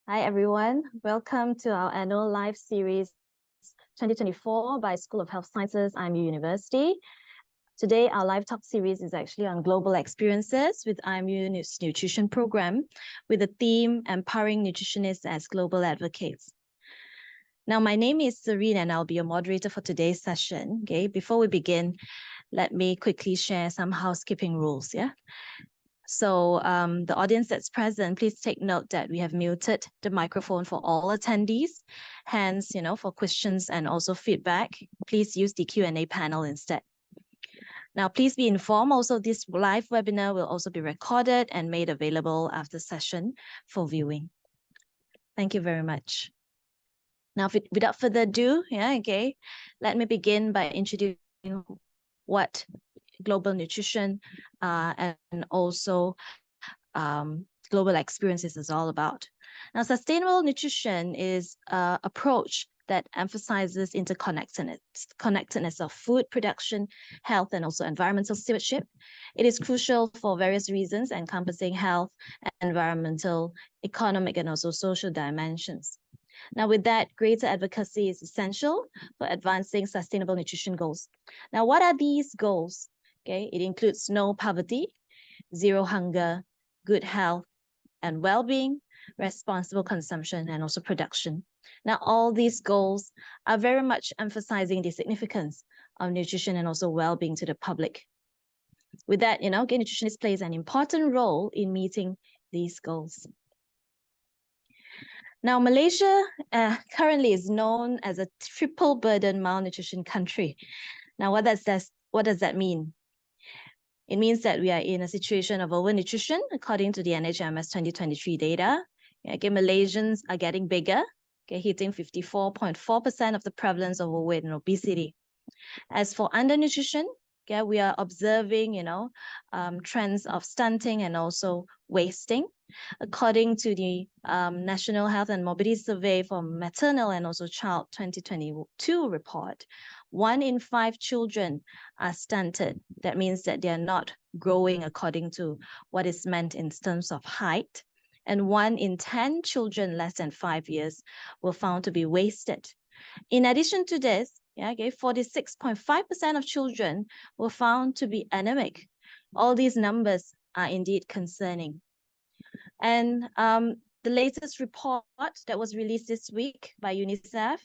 Hi, everyone. Welcome to our annual live series 2024 by School of Health Sciences, IMU University. Today, our live talk series is actually on global experiences with IMU's nutrition program with the theme Empowering Nutritionists as Global Advocates. Now, my name is Serene and I'll be your moderator for today's session. Okay, before we begin, let me quickly share some housekeeping rules. So the audience that's present, please take note that we have muted the microphone for all attendees. Hence, for questions and also feedback, please use the Q&A panel instead. Now, please be informed also this live webinar will also be recorded and made available after session for viewing. Thank you very much. Now, without further ado, let me begin by introducing what global nutrition and also global experiences is all about. Now, sustainable nutrition is an approach that emphasizes interconnectedness of food production, health, and also environmental stewardship. It is crucial for various reasons encompassing health, environmental, economic, and also social dimensions. Now, with that, greater advocacy is essential for advancing sustainable nutrition goals. Now, what are these goals? Okay, it includes no poverty, zero hunger, good health and well-being, responsible consumption, and also production. Now, all these goals are very much emphasizing the significance of nutrition and also well-being to the public. With that, nutritionist plays an important role in meeting these goals. Now, Malaysia currently is known as a triple burden malnutrition country. Now, what does that mean? It means that we are in a situation of overnutrition, according to the NHMS 2023 data. Malaysians are getting bigger, hitting 54.4% of the prevalence of overweight and obesity. As for undernutrition, we are observing, trends of stunting and also wasting. According to the National Health and Morbidity Survey for Maternal and also Child 2022 report, 1 in 5 children are stunted. That means that they are not growing according to what is meant in terms of height. And 1 in 10 children less than 5 years were found to be wasted. In addition to this, 46.5% of children were found to be anemic. All these numbers are indeed concerning. And the latest report that was released this week by UNICEF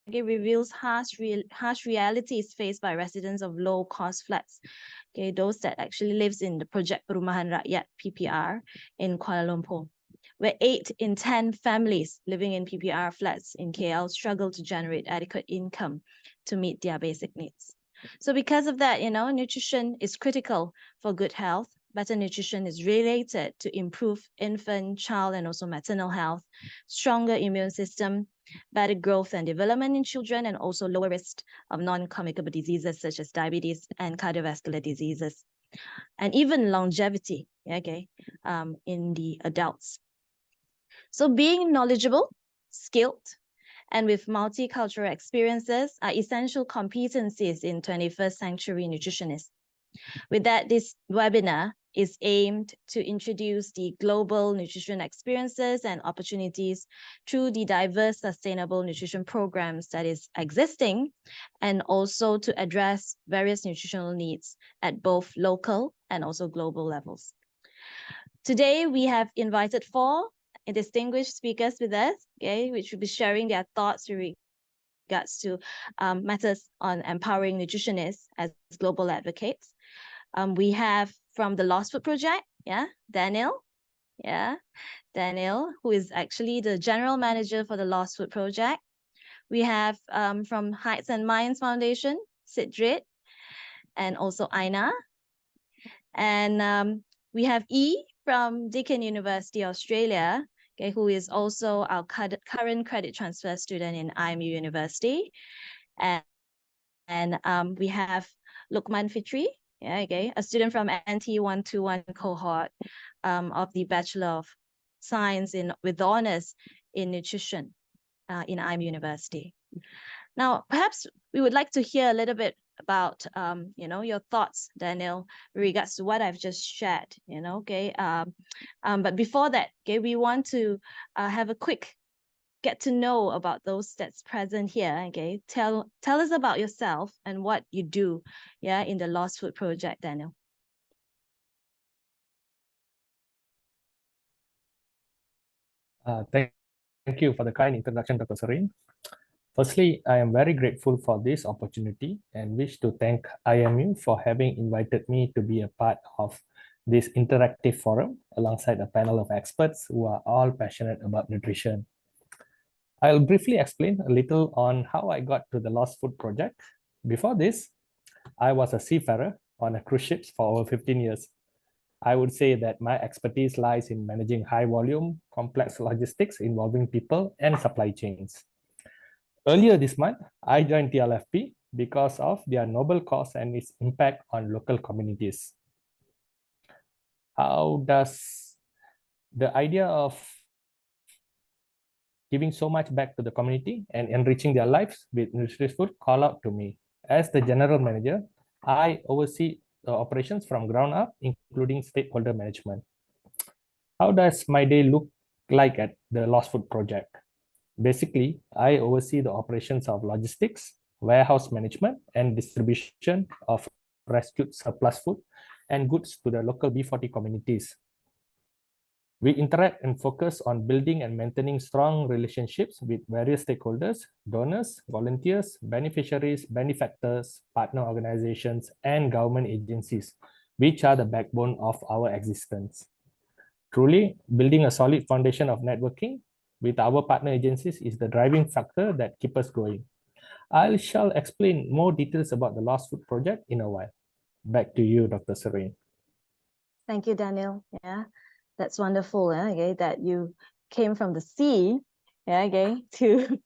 reveals harsh realities faced by residents of low-cost flats, those that actually lives in the Project Perumahan Rakyat (PPR) in Kuala Lumpur, where 8 in 10 families living in PPR flats in KL struggle to generate adequate income to meet their basic needs. So because of that, nutrition is critical for good health. Better nutrition is related to improve infant, child, and also maternal health, stronger immune system, better growth and development in children, and also lower risk of non-communicable diseases such as diabetes and cardiovascular diseases, and even longevity, in the adults. So being knowledgeable, skilled, and with multicultural experiences are essential competencies in 21st century nutritionists. With that, this webinar is aimed to introduce the global nutrition experiences and opportunities through the diverse sustainable nutrition programs that is existing, and also to address various nutritional needs at both local and also global levels. Today, we have invited 4 distinguished speakers with us, which will be sharing their thoughts with regards to matters on empowering nutritionists as global advocates. We have from the Lost Food Project, Daniel, who is actually the General Manager for the Lost Food Project. We have from Heights and Minds Foundation, Sidrit, and also Aina. And we have E from Deakin University, Australia, who is also our current credit transfer student in IMU University. And we have Lukman Fitri, a student from NT121 cohort of the Bachelor of Science with honors in nutrition in IMU University. Now, perhaps we would like to hear a little bit about your thoughts, Daniel, with regards to what I've just shared. Okay. But before that, okay, we want to have a quick get to know about those that's present here. Okay, tell us about yourself and what you do, yeah, in the Lost Food Project, Daniel. Thank you for the kind introduction, Dr. Serene. Firstly, I am very grateful for this opportunity and wish to thank IMU for having invited me to be a part of this interactive forum alongside a panel of experts who are all passionate about nutrition. I'll briefly explain a little on how I got to the Lost Food Project. Before this, I was a seafarer on a cruise ship for over 15 years. I would say that my expertise lies in managing high volume, complex logistics involving people and supply chains. Earlier this month, I joined TLFP because of their noble cause and its impact on local communities. How does the idea of giving so much back to the community and enriching their lives with nutritious food call out to me? As the general manager, I oversee the operations from ground up, including stakeholder management. How does my day look like at the Lost Food Project? Basically, I oversee the operations of logistics, warehouse management, and distribution of rescued surplus food and goods to the local B40 communities. We interact and focus on building and maintaining strong relationships with various stakeholders, donors, volunteers, beneficiaries, benefactors, partner organizations, and government agencies, which are the backbone of our existence. Truly, building a solid foundation of networking with our partner agencies is the driving factor that keeps us going. I shall explain more details about the Lost Food Project in a while. Back to you, Dr. Serene. Thank you, Daniel. Yeah, that's wonderful. Okay, that you came from the sea, yeah, okay, to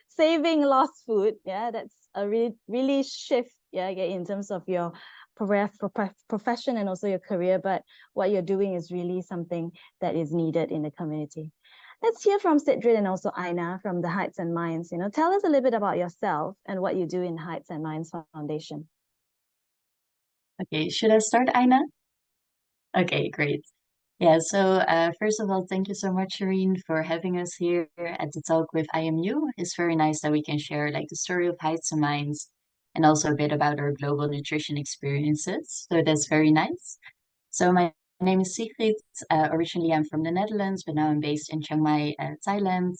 saving lost food. Yeah, that's a really shift. Yeah, okay, in terms of your profession and also your career, but what you're doing is really something that is needed in the community. Let's hear from Sidrid and also Aina from the Heights and Minds. Tell us a little bit about yourself and what you do in Heights and Minds Foundation. Okay, should I start, Aina? Okay, great. Yeah, so first of all, thank you so much, Shireen, for having us here at the talk with IMU. It's very nice that we can share like the story of Heights and Minds and also a bit about our global nutrition experiences. So that's very nice. So my name is Sigrid. Originally, I'm from the Netherlands, but now I'm based in Chiang Mai, Thailand.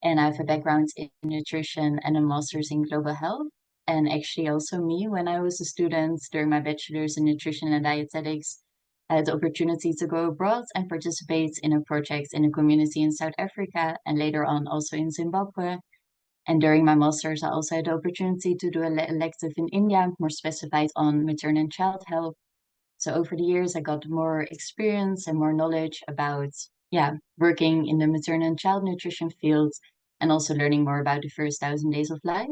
And I have a background in nutrition and a master's in global health. And actually also me, when I was a student during my bachelor's in nutrition and dietetics, I had the opportunity to go abroad and participate in a project in a community in South Africa and later on also in Zimbabwe. And during my master's, I also had the opportunity to do an elective in India, more specified on maternal and child health. So over the years, I got more experience and more knowledge about, working in the maternal and child nutrition field and also learning more about the first 1,000 days of life.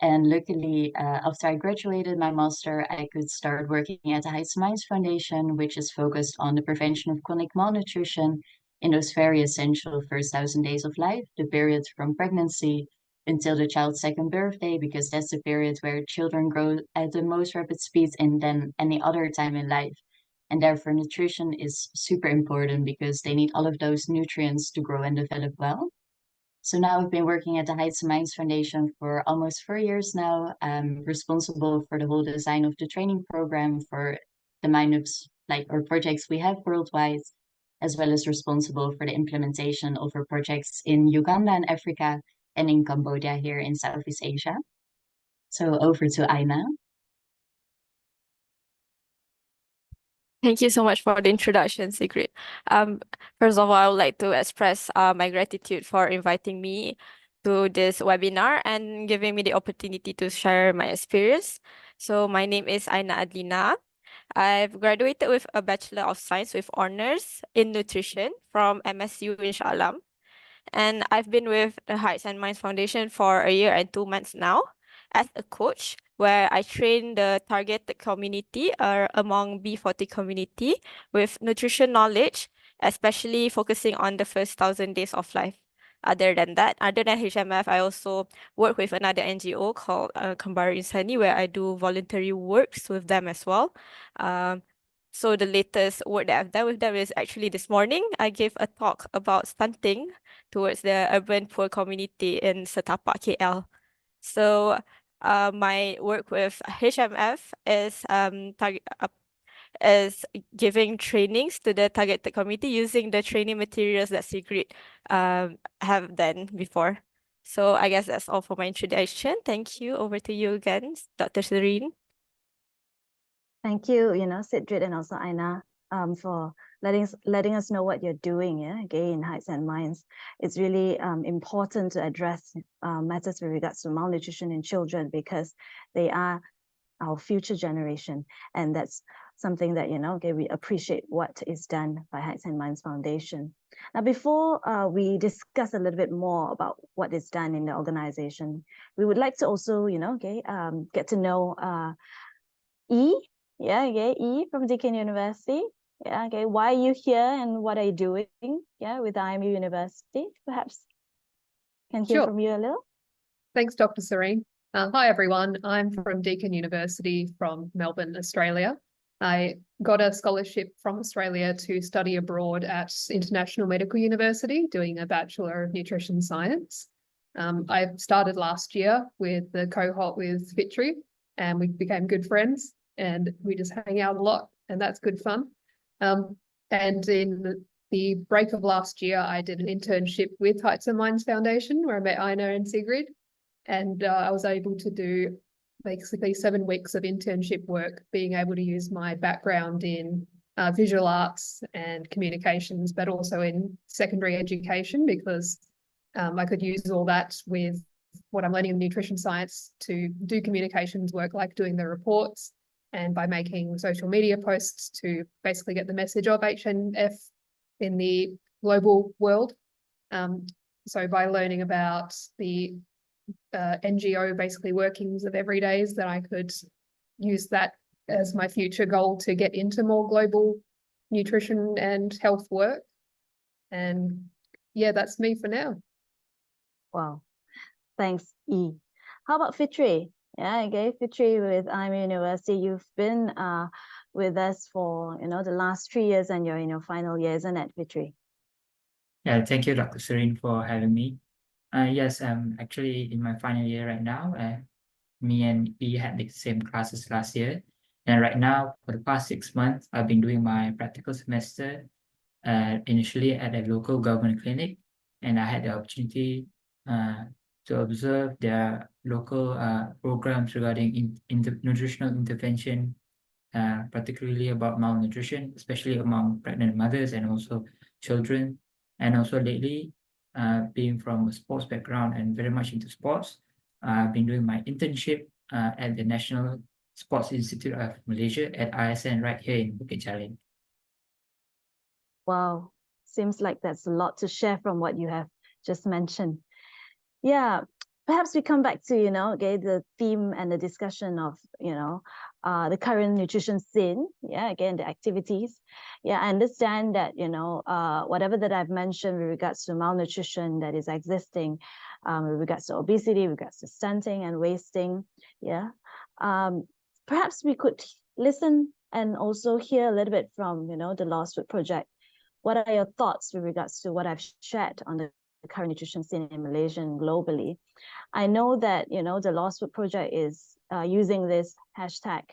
And luckily, after I graduated my master, I could start working at the Heights Minds Foundation, which is focused on the prevention of chronic malnutrition in those very essential first 1,000 days of life, the period from pregnancy until the child's second birthday, because that's the period where children grow at the most rapid speed than any other time in life. And therefore, nutrition is super important because they need all of those nutrients to grow and develop well. So now I've been working at the Heights and Minds Foundation for almost 4 years now. I'm responsible for the whole design of the training program for the minds or projects we have worldwide, as well as responsible for the implementation of our projects in Uganda and Africa and in Cambodia here in Southeast Asia. So over to Aina. Thank you so much for the introduction, Sigrid. First of all, I would like to express my gratitude for inviting me to this webinar and giving me the opportunity to share my experience. So my name is Aina Adlina. I've graduated with a Bachelor of Science with honors in nutrition from MSU in Shah Alam. And I've been with the Heights and Minds Foundation for 1 year and 2 months now as a coach, where I train the targeted community among B40 community with nutrition knowledge, especially focusing on the first 1,000 days of life. other than that, other than HMF, I also work with another NGO called Kembara Insani, where I do voluntary works with them as well. So the latest work that I've done with them is actually this morning, I gave a talk about stunting towards the urban poor community in Setapak, KL. So my work with HMF is giving trainings to the targeted community using the training materials that Sigrid have done before. So I guess that's all for my introduction. Thank you. Over to you again, Dr. Serene. Thank you, Sigrid and also Aina, for letting us know what you're doing, in Hearts and Minds. It's really important to address matters with regards to malnutrition in children, because they are our future generation, and that's something that we appreciate what is done by Hearts and Minds Foundation. Now, before we discuss a little bit more about what is done in the organization, we would like to also get to know E. E from Deakin University. Why are you here and what are you doing? With IMU University, perhaps can hear Sure. from you a little. Thanks, Dr. Serene. Hi, everyone. I'm from Deakin University from Melbourne, Australia. I got a scholarship from Australia to study abroad at International Medical University, doing a Bachelor of Nutrition Science. I started last year with the cohort with Fitri, and we became good friends, and we just hang out a lot, and that's good fun. And in the break of last year, I did an internship with Hearts and Minds Foundation, where I met Aina and Sigrid, and I was able to do basically 7 weeks of internship work, being able to use my background in visual arts and communications, but also in secondary education, because I could use all that with what I'm learning in nutrition science to do communications work, like doing the reports, and by making social media posts to basically get the message of HNF in the global world. So by learning about the NGO basically workings of everydays, that I could use that as my future goal to get into more global nutrition and health work. And yeah, that's me for now. Wow, thanks, E. How about Fitri? Fitri with IMU University. You've been with us for the last 3 years, and you're in your final year, isn't it, Fitri? Yeah, thank you, Dr. Serene, for having me. Yes, I'm actually in my final year right now. Me and E had the same classes last year. And right now, for the past 6 months, I've been doing my practical semester initially at a local government clinic. And I had the opportunity to observe their local programs regarding nutritional intervention, particularly about malnutrition, especially among pregnant mothers and also children. And also lately, being from a sports background and very much into sports, I've been doing my internship at the National Sports Institute of Malaysia at ISN right here in Bukit Jalil. Wow, seems like that's a lot to share from what you have just mentioned. Yeah, perhaps we come back to the theme and the discussion of the current nutrition scene. Again, the activities. I understand that whatever that I've mentioned with regards to malnutrition that is existing, with regards to obesity, with regards to stunting and wasting. Perhaps we could listen and also hear a little bit from the Lost Food Project. What are your thoughts with regards to what I've shared on the current nutrition scene in Malaysia and globally? I know that the Lost Food Project is using this hashtag,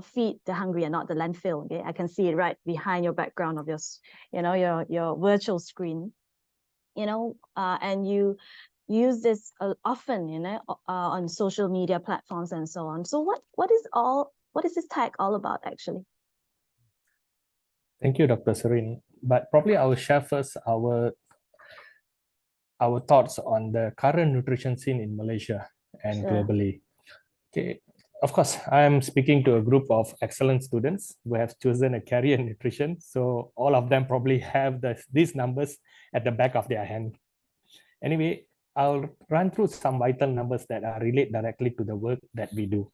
feed the hungry and not the landfill. Okay, I can see it right behind your background of your virtual screen. And you use this often, on social media platforms and so on. So what is this tag all about actually? Thank you, Dr. Serene. But probably I will share first our thoughts on the current nutrition scene in Malaysia and globally. Okay, of course, I am speaking to a group of excellent students who have chosen a career in nutrition. So all of them probably have these numbers at the back of their hand. Anyway, I'll run through some vital numbers that relate directly to the work that we do.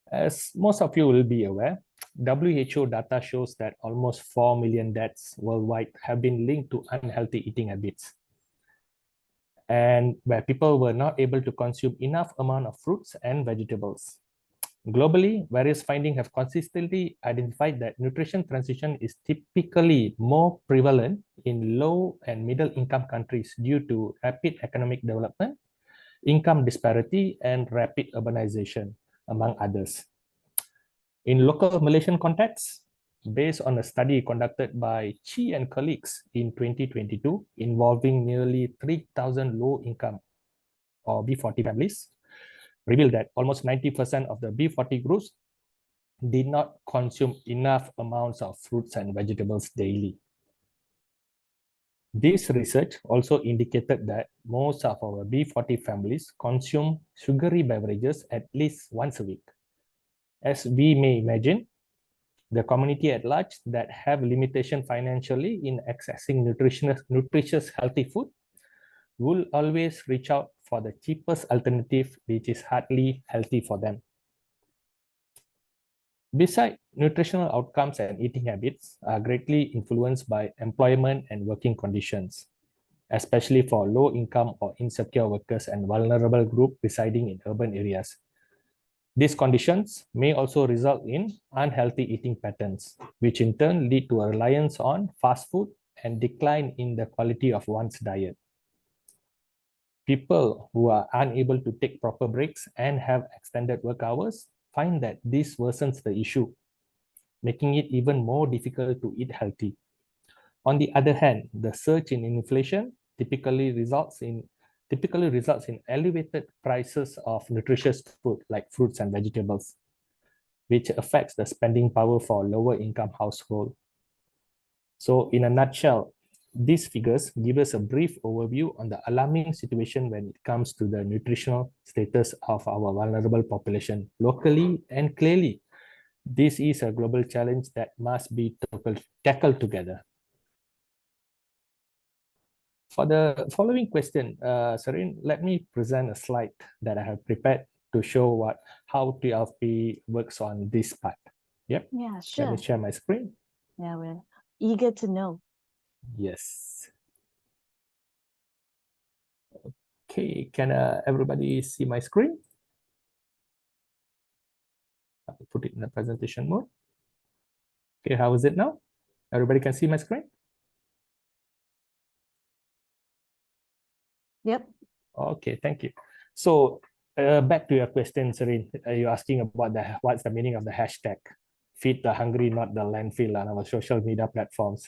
As most of you will be aware, WHO data shows that almost 4 million deaths worldwide have been linked to unhealthy eating habits. and where people were not able to consume enough amount of fruits and vegetables. Globally, various findings have consistently identified that nutrition transition is typically more prevalent in low and middle income countries due to rapid economic development, income disparity, and rapid urbanization, among others. In local Malaysian context, based on a study conducted by Chi and colleagues in 2022 involving nearly 3,000 low-income or B40 families, revealed that almost 90% of the B40 groups did not consume enough amounts of fruits and vegetables daily. This research also indicated that most of our B40 families consume sugary beverages at least once a week. As we may imagine, the community at large that have limitation financially in accessing nutritious healthy food will always reach out for the cheapest alternative, which is hardly healthy for them. Besides, nutritional outcomes and eating habits are greatly influenced by employment and working conditions, especially for low-income or insecure workers and vulnerable groups residing in urban areas. These conditions may also result in unhealthy eating patterns, which in turn lead to a reliance on fast food and decline in the quality of one's diet. People who are unable to take proper breaks and have extended work hours find that this worsens the issue, making it even more difficult to eat healthy. On the other hand, the surge in inflation typically results in elevated prices of nutritious food like fruits and vegetables, which affects the spending power for lower income households. So in a nutshell, these figures give us a brief overview on the alarming situation when it comes to the nutritional status of our vulnerable population locally and clearly. This is a global challenge that must be tackled together. For the following question, Serene, let me present a slide that I have prepared to show how TLP works on this part. Yep. Yeah, sure. Let me share my screen. Yeah, we're eager to know. Yes. Okay, can everybody see my screen? I'll put it in the presentation mode. Okay, how is it now? Everybody can see my screen? Yep. Okay, thank you. So back to your question, Serene. You're asking about what's the meaning of the hashtag "Feed the Hungry, Not the Landfill" on our social media platforms.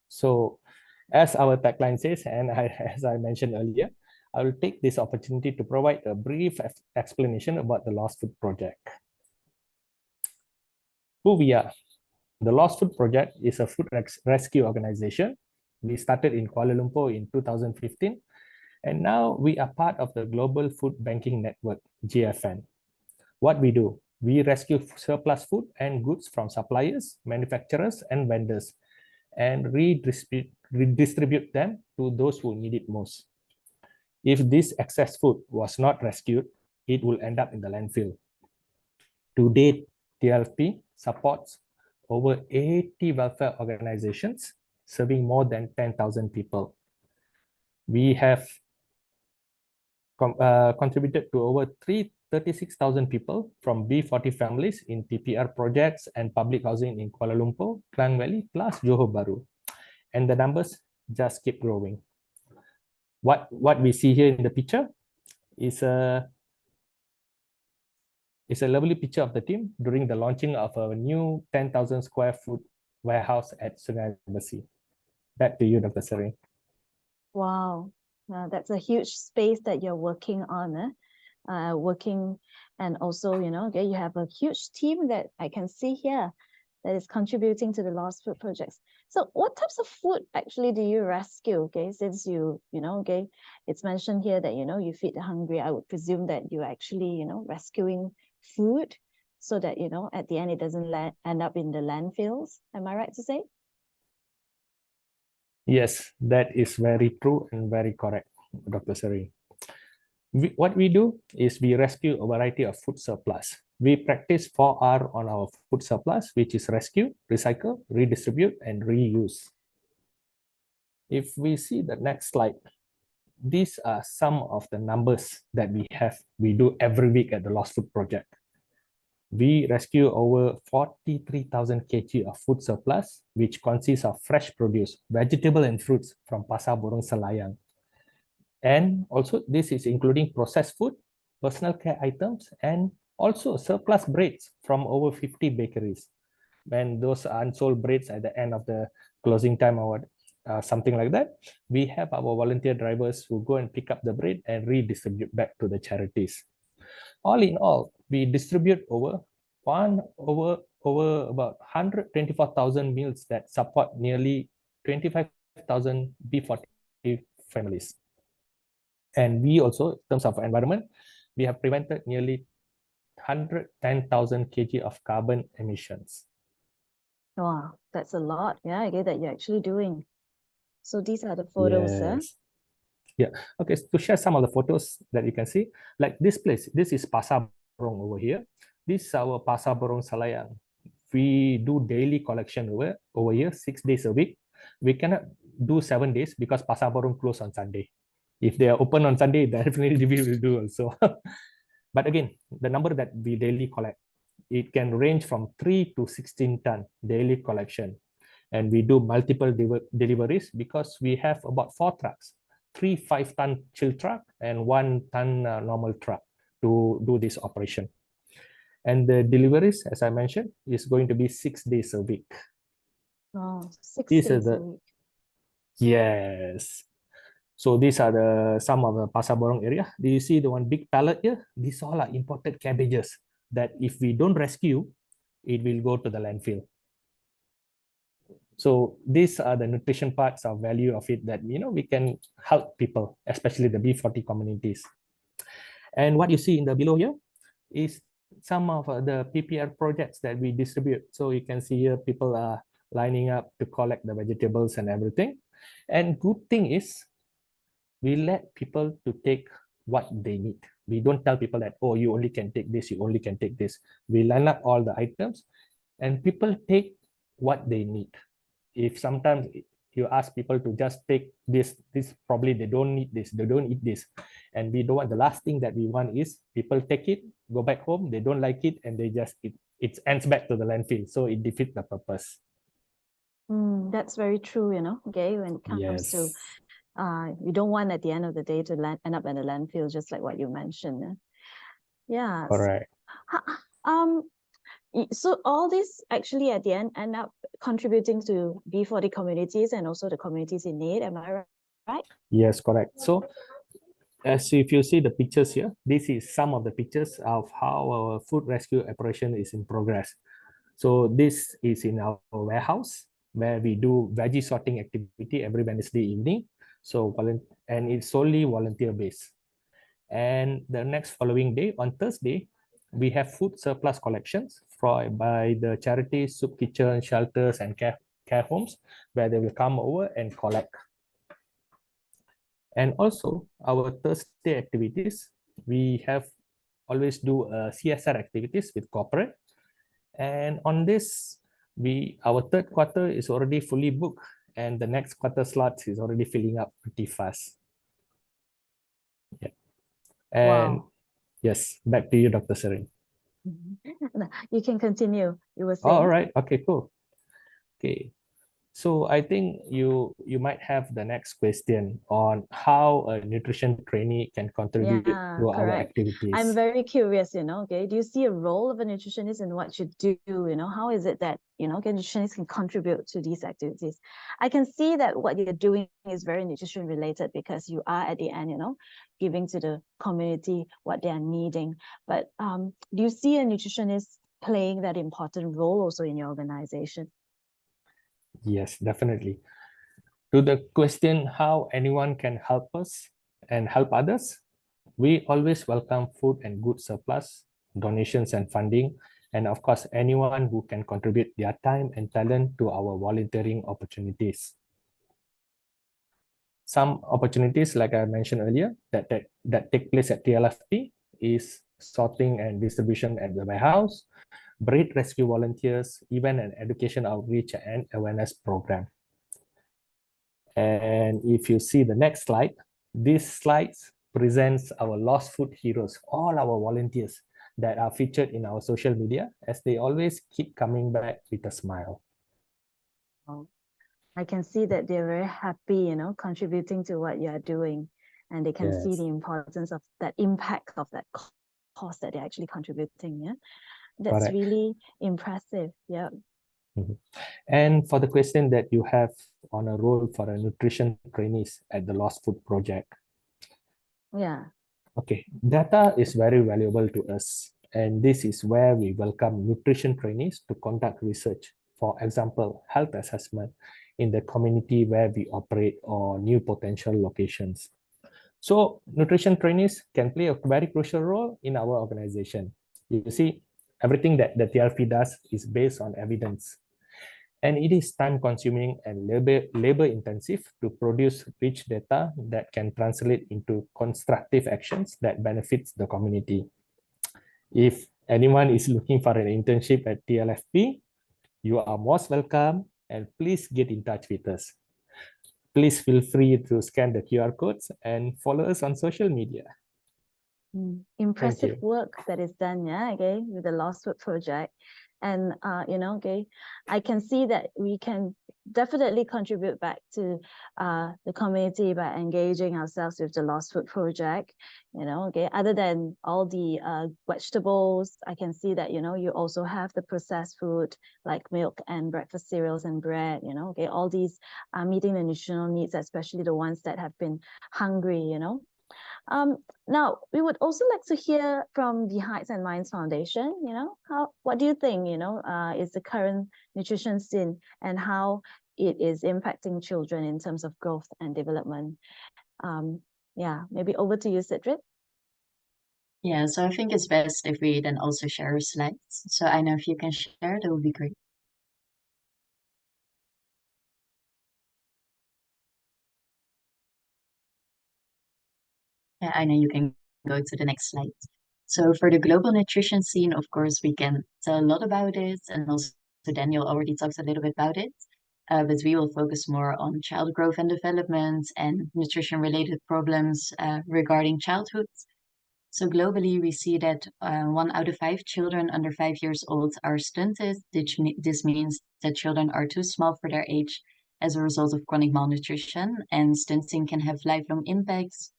So as our tagline says, and as I mentioned earlier, I will take this opportunity to provide a brief explanation about the Lost Food Project. Who we are. The Lost Food Project is a food rescue organization. We started in Kuala Lumpur in 2015, and now we are part of the Global Food Banking Network, GFN. What we do, we rescue surplus food and goods from suppliers, manufacturers, and vendors, and redistribute them to those who need it most. If this excess food was not rescued, it will end up in the landfill. To date, TLP supports over 80 welfare organizations serving more than 10,000 people. We have contributed to over 36,000 people from B40 families in PPR projects and public housing in Kuala Lumpur, Klang Valley, plus Johor Bahru. And the numbers just keep growing. What we see here in the picture is a lovely picture of the team during the launching of a new 10,000 square foot warehouse at Sungai Besi. Back to you, Dr. Serene. Wow, that's a huge space that you're working on. And also, okay, you have a huge team that I can see here that is contributing to the Lost Food projects. So what types of food actually do you rescue? Okay, since okay, it's mentioned here that, you feed the hungry. I would presume that you're actually, rescuing food so that, at the end, it doesn't end up in the landfills. Am I right to say? Yes, that is very true and very correct, Dr. Serene. What we do is we rescue a variety of food surplus. We practice 4R on our food surplus, which is rescue, recycle, redistribute, and reuse. If we see the next slide, these are some of the numbers that we do every week at the Lost Food Project. We rescue over 43,000 kg of food surplus, which consists of fresh produce, vegetable and fruits from Pasar Borong Selayang. And also this is including processed food, personal care items, and also surplus breads from over 50 bakeries. When those unsold breads at the end of the closing time or something like that, we have our volunteer drivers who go and pick up the bread and redistribute back to the charities. All in all, we distribute over about 124,000 meals that support nearly 25,000 B40 families. And we also, in terms of environment, we have prevented nearly 110,000 kg of carbon emissions. Wow, that's a lot. Yeah, I get that you're actually doing. So these are the photos, Yes. Yeah. Okay, to share some of the photos that you can see, like this place, this is Pasar Borong over here. This is our Pasar Borong Selayang. We do daily collection over here, 6 days a week. We cannot do 7 days because Pasar Borong close on Sunday. If they are open on Sunday, definitely we will do also. But again, the number that we daily collect, it can range from 3 to 16 ton daily collection. And we do multiple deliveries because we have about 4 trucks, 3 5-ton chill truck and 1-ton normal truck to do this operation. And the deliveries, as I mentioned, is going to be 6 days a week. Oh, 6 These are days a the week. Yes. So these are some of the Pasar Borong area. Do you see the one big pallet here? These all are imported cabbages that if we don't rescue, it will go to the landfill. So these are the nutrition parts of value of it that we can help people, especially the B40 communities. And what you see in the below here is some of the PPR projects that we distribute. So you can see here people are lining up to collect the vegetables and everything. And good thing is we let people to take what they need. We don't tell people that, oh, you only can take this, you only can take this. We line up all the items and people take what they need. If sometimes you ask people to just take this probably they don't need this, they don't eat this. And we don't want, the last thing that we want is people take it, go back home, they don't like it, and they just, it ends back to the landfill. So it defeats the purpose. That's very true, okay, when it comes to you don't want at the end of the day to end up in the landfill, just like what you mentioned. Yeah. Correct. So all this actually at the end up contributing to B40 communities and also the communities in need. Am I right? Yes, correct. So if you see the pictures here, this is some of the pictures of how our food rescue operation is in progress. So this is in our warehouse where we do veggie sorting activity every Wednesday evening. So and it's solely volunteer based. And the next following day, on Thursday, we have food surplus collections by the charities, soup kitchen, shelters, and care homes, where they will come over and collect. And also our Thursday activities, we always do CSR activities with corporate. And on this, our third quarter is already fully booked, and the next quarter slots is already filling up pretty fast. Yeah. And wow. Yes, back to you, Dr. Serene. You can continue. You were Oh, saying. all right. Okay, cool. Okay. So I think you might have the next question on how a nutrition trainee can contribute to our activities. I'm very curious, okay. Do you see a role of a nutritionist in what you do? How is it that, nutritionists can contribute to these activities? I can see that what you're doing is very nutrition related because you are at the end, giving to the community what they are needing. But do you see a nutritionist playing that important role also in your organization? Yes, definitely. To the question how anyone can help us and help others, we always welcome food and good surplus, donations and funding, and of course, anyone who can contribute their time and talent to our volunteering opportunities. Some opportunities, like I mentioned earlier, that take place at TLFP is sorting and distribution at the warehouse, bread rescue volunteers, even an education outreach and awareness program. And if you see the next slide, These slides presents our lost food heroes, all our volunteers that are featured in our social media, as they always keep coming back with a smile. I can see that they're very happy, contributing to what you are doing, and they can see Yes. the importance of that impact of that cause that they're actually contributing. Yeah, that's Correct. really impressive. Yeah. And for the question that you have on a role for a nutrition trainees at the Lost Food Project. Yeah. Okay, data is very valuable to us, and this is where we welcome nutrition trainees to conduct research, for example, health assessment in the community where we operate or new potential locations. So nutrition trainees can play a very crucial role in our organization. You see, everything that the TLP does is based on evidence. And it is time consuming and labor intensive to produce rich data that can translate into constructive actions that benefits the community. If anyone is looking for an internship at TLFP, you are most welcome, and please get in touch with us. Please feel free to scan the QR codes and follow us on social media. Impressive work that is done, yeah, okay, with the Lost Food Project. And okay, I can see that we can definitely contribute back to the community by engaging ourselves with the Lost Food Project. Okay, other than all the vegetables, I can see that you also have the processed food like milk and breakfast cereals and bread. Okay, all these are meeting the nutritional needs, especially the ones that have been hungry. Now, we would also like to hear from the Hearts and Minds Foundation, what do you think, is the current nutrition scene and how it is impacting children in terms of growth and development? Yeah, maybe over to you, Cedric. Yeah, so I think it's best if we then also share our slides. So I know if you can share, that would be great. Yeah, I know you can go to the next slide. So for the global nutrition scene, of course, we can tell a lot about it, and also Daniel already talked a little bit about it. But we will focus more on child growth and development and nutrition-related problems regarding childhood. So globally, we see that 1 out of 5 children under 5 years old are stunted. This means that children are too small for their age as a result of chronic malnutrition, and stunting can have lifelong impacts.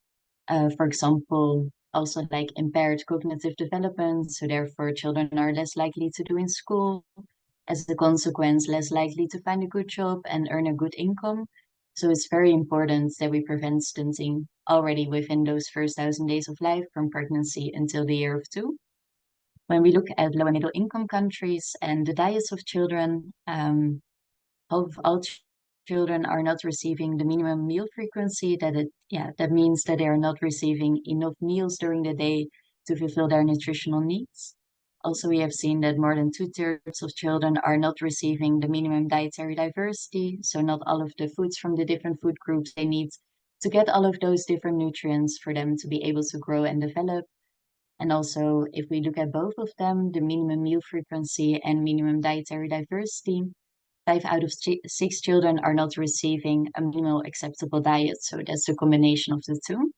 For example, also like impaired cognitive development, so therefore children are less likely to do in school, as a consequence, less likely to find a good job and earn a good income. So it's very important that we prevent stunting already within those first 1,000 days of life from pregnancy until the year of 2. When we look at low and middle income countries and the diets of children, of all children are not receiving the minimum meal frequency, that means that they are not receiving enough meals during the day to fulfill their nutritional needs. Also, we have seen that more than 2/3 of children are not receiving the minimum dietary diversity, so not all of the foods from the different food groups they need to get all of those different nutrients for them to be able to grow and develop. And also, if we look at both of them, the minimum meal frequency and minimum dietary diversity, 5 out of 6 children are not receiving a minimal acceptable diet. So that's the combination of the two.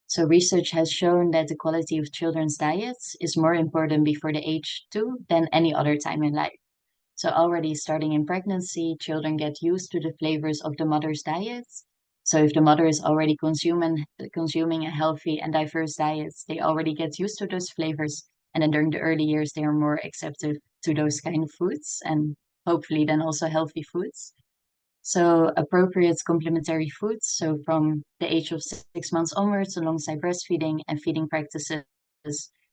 So research has shown that the quality of children's diets is more important before the age 2 than any other time in life. So already starting in pregnancy, children get used to the flavors of the mother's diets. So if the mother is already consuming a healthy and diverse diet, they already get used to those flavors. And then during the early years, they are more accepted to those kind of foods and hopefully then also healthy foods. So appropriate complementary foods, so from the age of 6 months onwards, alongside breastfeeding and feeding practices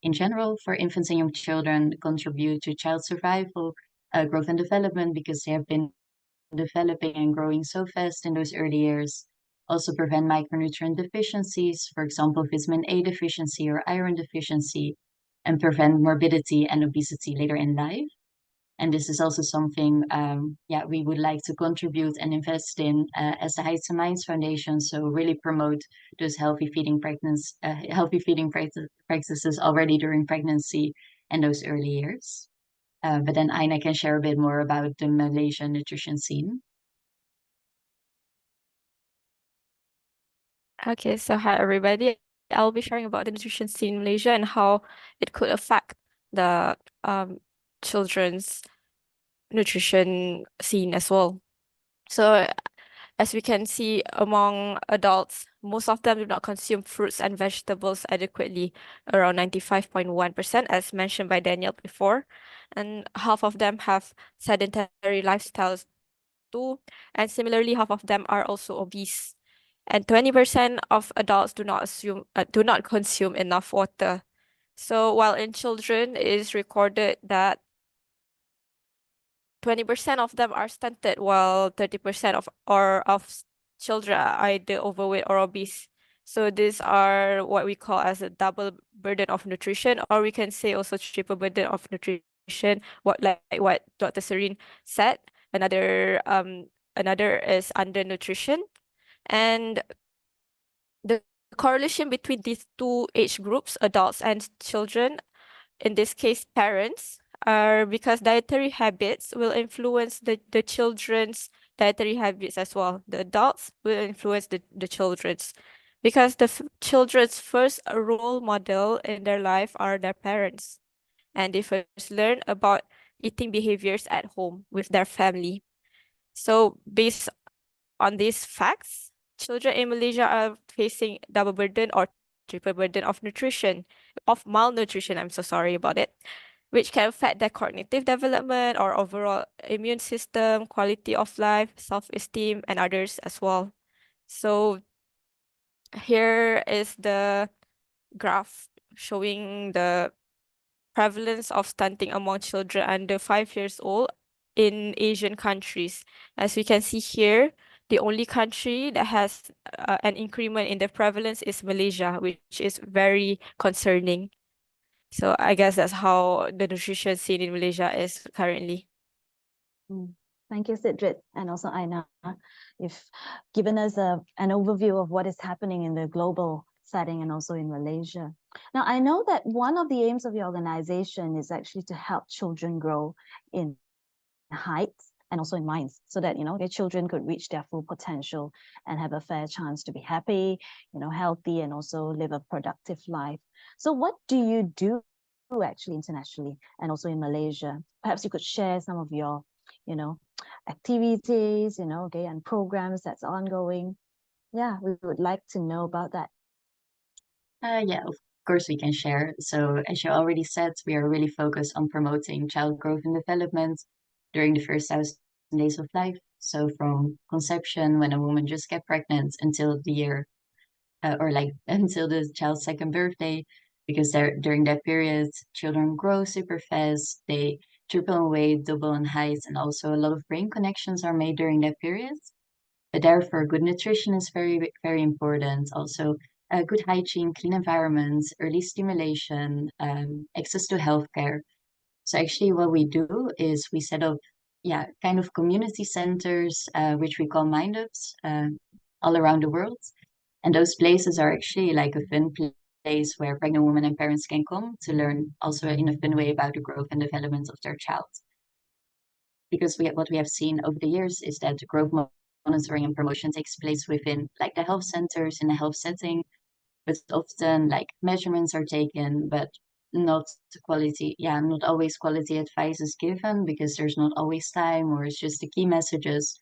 in general for infants and young children, contribute to child survival, growth and development, because they have been developing and growing so fast in those early years. Also prevent micronutrient deficiencies, for example, vitamin A deficiency or iron deficiency, and prevent morbidity and obesity later in life. And this is also something, we would like to contribute and invest in as the Hearts and Minds Foundation. So really promote those healthy feeding practices already during pregnancy and those early years. But then Aina can share a bit more about the Malaysian nutrition scene. Okay, so hi everybody. I'll be sharing about the nutrition scene in Malaysia and how it could affect the children's nutrition scene as well. So as we can see among adults, most of them do not consume fruits and vegetables adequately, around 95.1%, as mentioned by Daniel before. And half of them have sedentary lifestyles too. And similarly, half of them are also obese. And 20% of adults do not consume enough water. So while in children, it is recorded that 20% of them are stunted, while 30% of children are either overweight or obese. So these are what we call as a double burden of nutrition, or we can say also triple burden of nutrition. What Dr. Serene said. Another is undernutrition, and the correlation between these two age groups, adults and children, in this case parents, are because dietary habits will influence the children's dietary habits as well. The adults will influence the children's, because the children's first role model in their life are their parents, and they first learn about eating behaviors at home with their family. So based on these facts, children in Malaysia are facing double burden or triple burden of malnutrition, I'm so sorry about it, which can affect their cognitive development or overall immune system, quality of life, self-esteem, and others as well. So here is the graph showing the prevalence of stunting among children under 5 years old in Asian countries. As we can see here, the only country that has an increment in the prevalence is Malaysia, which is very concerning. So I guess that's how the nutrition scene in Malaysia is currently. Thank you, Sidrit, and also Aina. You've given us an overview of what is happening in the global setting and also in Malaysia. Now, I know that one of the aims of your organization is actually to help children grow in heights and also in minds, so that their children could reach their full potential and have a fair chance to be happy, healthy, and also live a productive life. So what do you do actually internationally and also in Malaysia? Perhaps you could share some of your activities, and programs that's ongoing. Yeah, we would like to know about that. Yeah, of course we can share. So as you already said, we are really focused on promoting child growth and development during the first 1,000 days of life. So from conception, when a woman just get pregnant, until the year, or like until the child's second birthday, because during that period, children grow super fast. They triple in weight, double in height, and also a lot of brain connections are made during that period. But therefore, good nutrition is very, very important. Also, good hygiene, clean environment, early stimulation, access to healthcare. So actually, what we do is we set up, kind of community centers, which we call mind-ups, all around the world. And those places are actually like a fun place where pregnant women and parents can come to learn also in a fun way about the growth and development of their child. Because what we have seen over the years is that the growth monitoring and promotion takes place within like the health centers in a health setting, but often like measurements are taken, but not not always quality advice is given because there's not always time, or it's just the key messages.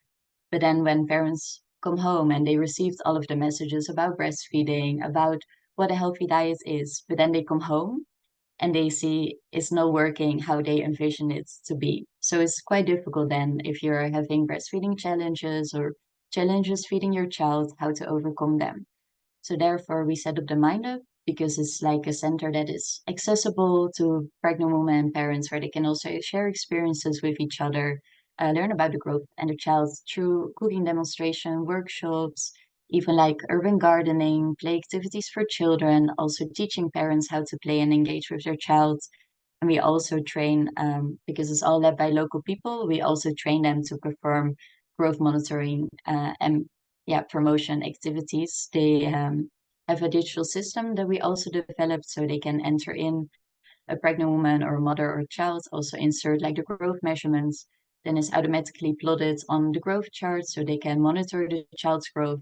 But then when parents come home and they received all of the messages about breastfeeding, about what a healthy diet is, but then they come home and they see it's not working how they envision it to be. So it's quite difficult then if you're having breastfeeding challenges or challenges feeding your child, how to overcome them. So therefore we set up the Mind Up because it's like a center that is accessible to pregnant women and parents, where they can also share experiences with each other, learn about the growth and the child through cooking demonstration, workshops, even like urban gardening, play activities for children, also teaching parents how to play and engage with their child. And we also train, because it's all led by local people, we also train them to perform growth monitoring and promotion activities. They have a digital system that we also developed, so they can enter in a pregnant woman or mother or child, also insert like the growth measurements. Then it's automatically plotted on the growth chart, so they can monitor the child's growth.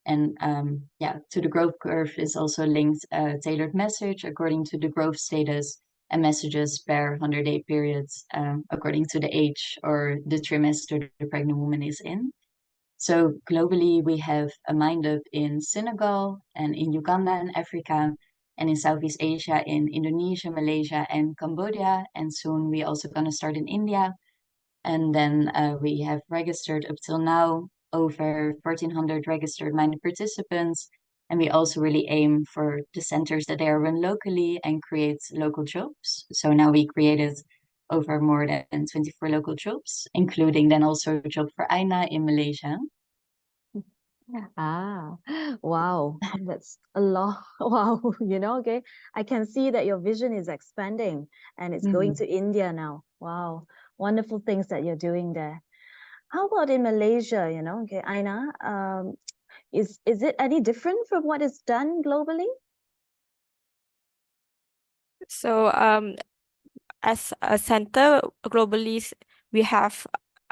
And to the growth curve is also linked a tailored message according to the growth status and messages per 100-day periods according to the age or the trimester the pregnant woman is in. So globally, we have a Mind Up in Senegal and in Uganda and Africa, and in Southeast Asia, in Indonesia, Malaysia, and Cambodia. And soon we also going to start in India. And then we have registered up till now over 1,400 registered minded participants. And we also really aim for the centers that they are run locally and create local jobs. So now we created over more than 24 local jobs, including then also a job for Aina in Malaysia. Ah, wow, that's a lot. Wow, okay. I can see that your vision is expanding and it's going to India now. Wow, wonderful things that you're doing there. How about in Malaysia, okay, Aina, is it any different from what is done globally? So as a center globally, we have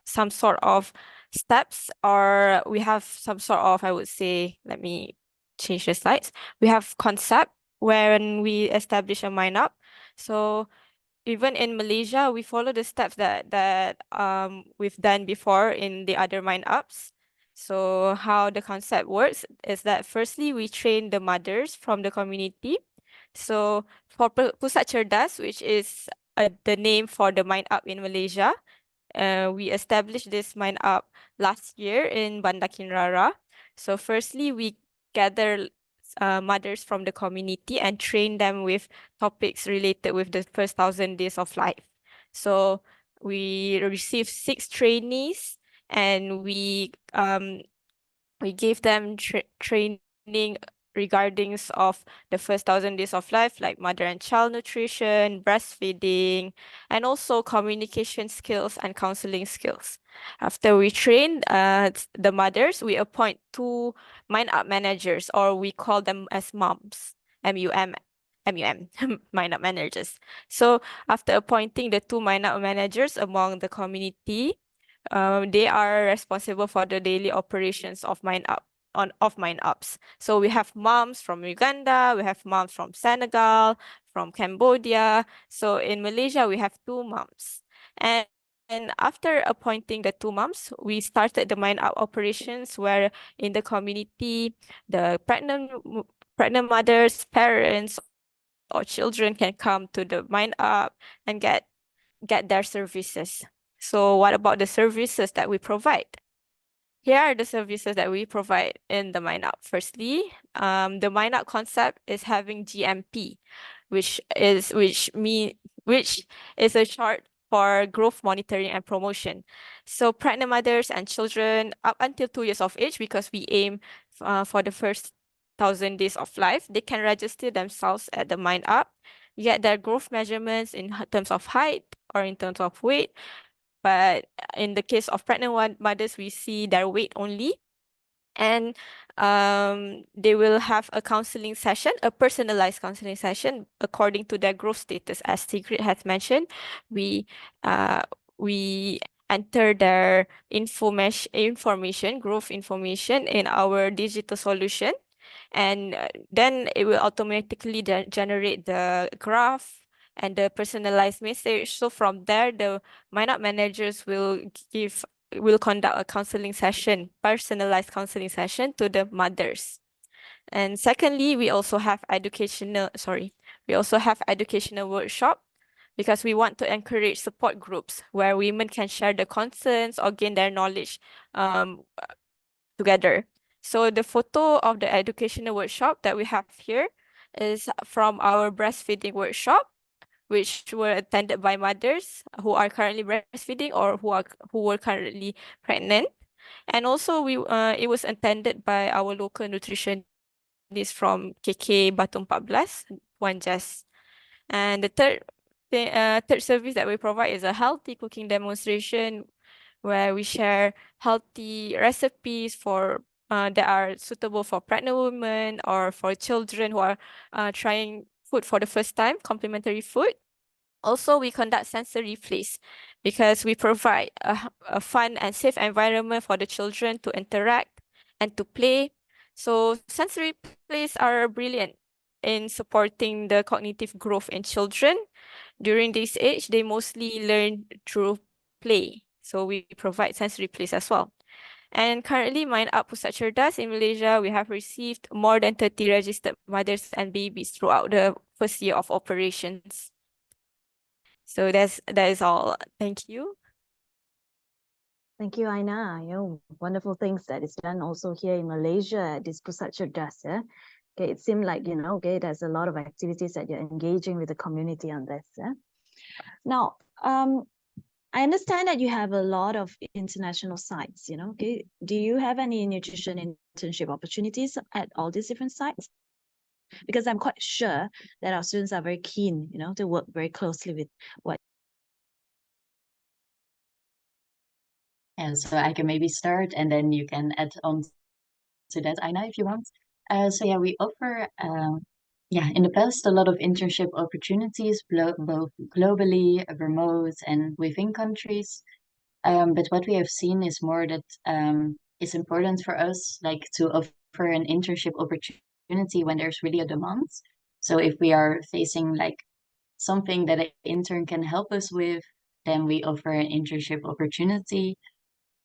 some sort of steps, or we have some sort of, I would say, let me change the slides. We have concept when we establish a Mind Up. So even in Malaysia, we follow the steps that we've done before in the other Mind Ups. So how the concept works is that firstly, we train the mothers from the community. So for Pusat Cerdas, which is the name for the Mind Up in Malaysia, we established this Mind Up last year in Bandar Kinrara. So firstly, we gather mothers from the community and train them with topics related with the first 1,000 days of life. So we received 6 trainees, and we gave them training regarding of the first 1,000 days of life, like mother and child nutrition, breastfeeding, and also communication skills and counseling skills. After we train the mothers, we appoint 2 Mind Up managers, or we call them as moms, MUM, Mind Up managers. So after appointing the 2 Mind Up managers among the community, they are responsible for the daily operations of Mind Up of Mind Ups. So we have moms from Uganda, we have moms from Senegal, from Cambodia. So in Malaysia, we have 2 moms. And after appointing the 2 moms, we started the Mind Up operations, where in the community, the pregnant mothers, parents, or children can come to the Mind Up and get their services. So what about the services that we provide? Here are the services that we provide in the Mind Up. Firstly, the Mind Up concept is having GMP, which is a short for growth monitoring and promotion. So pregnant mothers and children up until 2 years of age, because we aim for the first 1,000 days of life, they can register themselves at the Mind Up, get their growth measurements in terms of height or in terms of weight. But in the case of pregnant mothers, we see their weight only. And they will have a counseling session, a personalized counseling session according to their growth status. As Sigrid has mentioned, we enter their information, growth information, in our digital solution, and then it will automatically generate the graph and the personalized message. So from there, the Mind Up managers will conduct a counseling session, personalized counseling session to the mothers. And secondly, we also have educational workshop, because we want to encourage support groups where women can share the concerns or gain their knowledge together. So the photo of the educational workshop that we have here is from our breastfeeding workshop, which were attended by mothers who are currently breastfeeding or who were currently pregnant. And also it was attended by our local nutritionist from KK Batu 14, Puan Jess. And the third service that we provide is a healthy cooking demonstration, where we share healthy recipes that are suitable for pregnant women or for children who are trying food for the first time, complementary food. Also, we conduct sensory plays, because we provide a fun and safe environment for the children to interact and to play. So sensory plays are brilliant in supporting the cognitive growth in children. During this age, they mostly learn through play. So we provide sensory plays as well. And currently, Mind Up Pusat Cerdas in Malaysia, we have received more than 30 registered mothers and babies throughout the first year of operations. So that is all. Thank you. Thank you, Aina. Wonderful things that is done also here in Malaysia at this Pusat Cerdas. Yeah? Okay, it seemed like, okay, there's a lot of activities that you're engaging with the community on this. Yeah? Now, I understand that you have a lot of international sites, okay? Do you have any nutrition internship opportunities at all these different sites? Because I'm quite sure that our students are very keen, to work very closely with what. And so I can maybe start and then you can add on to that, Aina, if you want. So yeah, we offer, in the past, a lot of internship opportunities, both globally, remote, and within countries. But what we have seen is more that it's important for us, like, to offer an internship opportunity when there's really a demand. So if we are facing like something that an intern can help us with, then we offer an internship opportunity.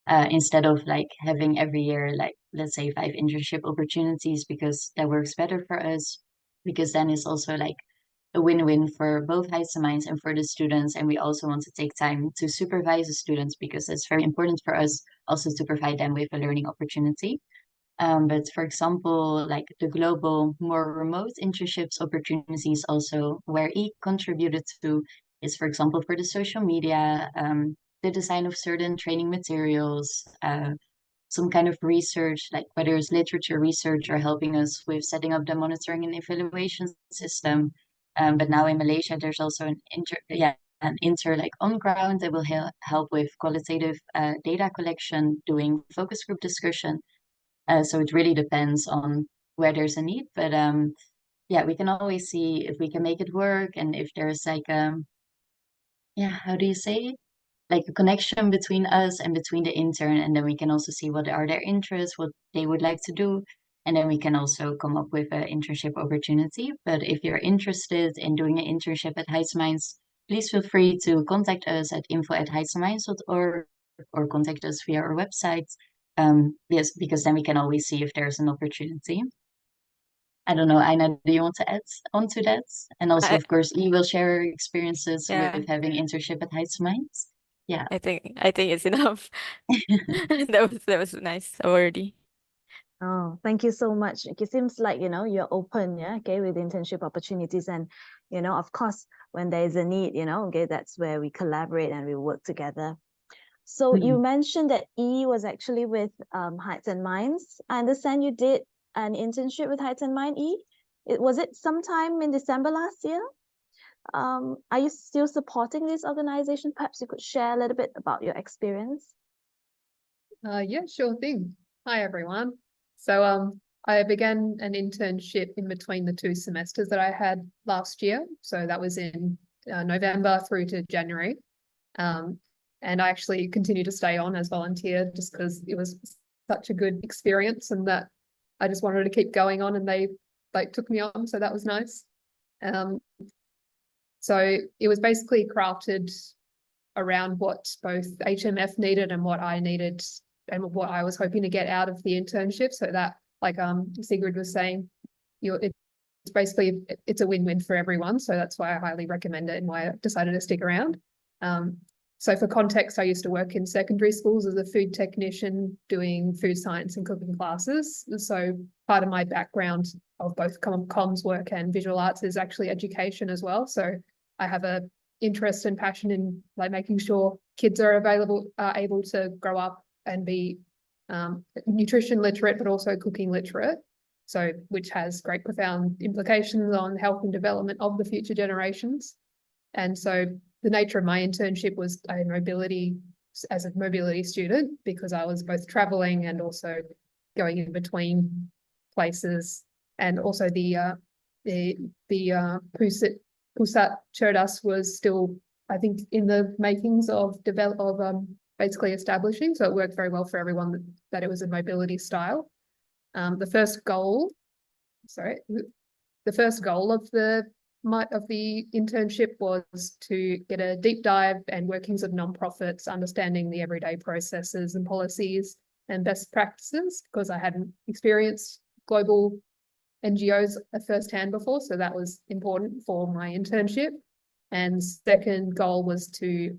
Instead of like having every year, like, let's say 5 internship opportunities, because that works better for us, because then it's also like a win-win for both Heights and Minds and for the students. And we also want to take time to supervise the students because it's very important for us also to provide them with a learning opportunity. But for example, like the global, more remote internships opportunities also where E contributed to is, for example, for the social media, the design of certain training materials, some kind of research, like whether it's literature research or helping us with setting up the monitoring and evaluation system. But now in Malaysia, there's also an inter like on ground that will help with qualitative data collection, doing focus group discussion. So it really depends on where there's a need, but we can always see if we can make it work and if there's like how do you say, like a connection between us and between the intern, and then we can also see what are their interests, what they would like to do, and then we can also come up with an internship opportunity. But if you're interested in doing an internship at Heights Minds, please feel free to contact us at info@heightsminds.org or contact us via our website. Yes, because then we can always see if there's an opportunity. I don't know, Aina, do you want to add on to that? And also, of course, you will share your experiences with having internship at Heights Minds. Yeah, I think it's enough. That was nice already. Oh, thank you so much. It seems like, you're open, okay, with internship opportunities. And, of course, when there is a need, okay, that's where we collaborate and we work together. So you mentioned that E was actually with Heights and Minds. I understand you did an internship with Heights and Mind, E. Was it sometime in December last year? Are you still supporting this organization? Perhaps you could share a little bit about your experience. Yeah, sure thing. Hi, everyone. So I began an internship in between the 2 semesters that I had last year. So that was in November through to January. And I actually continued to stay on as volunteer just because it was such a good experience and that I just wanted to keep going on, and they took me on. So that was nice. So it was basically crafted around what both HMF needed and what I needed and what I was hoping to get out of the internship. So that, like Sigrid was saying, it's basically, it's a win-win for everyone. So that's why I highly recommend it and why I decided to stick around. So for context, I used to work in secondary schools as a food technician doing food science and cooking classes. So part of my background of both comms work and visual arts is actually education as well. So I have a interest and passion in like making sure kids are able to grow up and be nutrition literate, but also cooking literate. So which has great profound implications on health and development of the future generations. And so the nature of my internship was as a mobility student, because I was both traveling and also going in between places. And also the Pusat Cerdas was still, I think, in the makings of basically establishing. So it worked very well for everyone that it was a mobility style. The first goal of the internship was to get a deep dive and workings of nonprofits, understanding the everyday processes and policies and best practices, because I hadn't experienced global NGOs firsthand before, so that was important for my internship. And second goal was to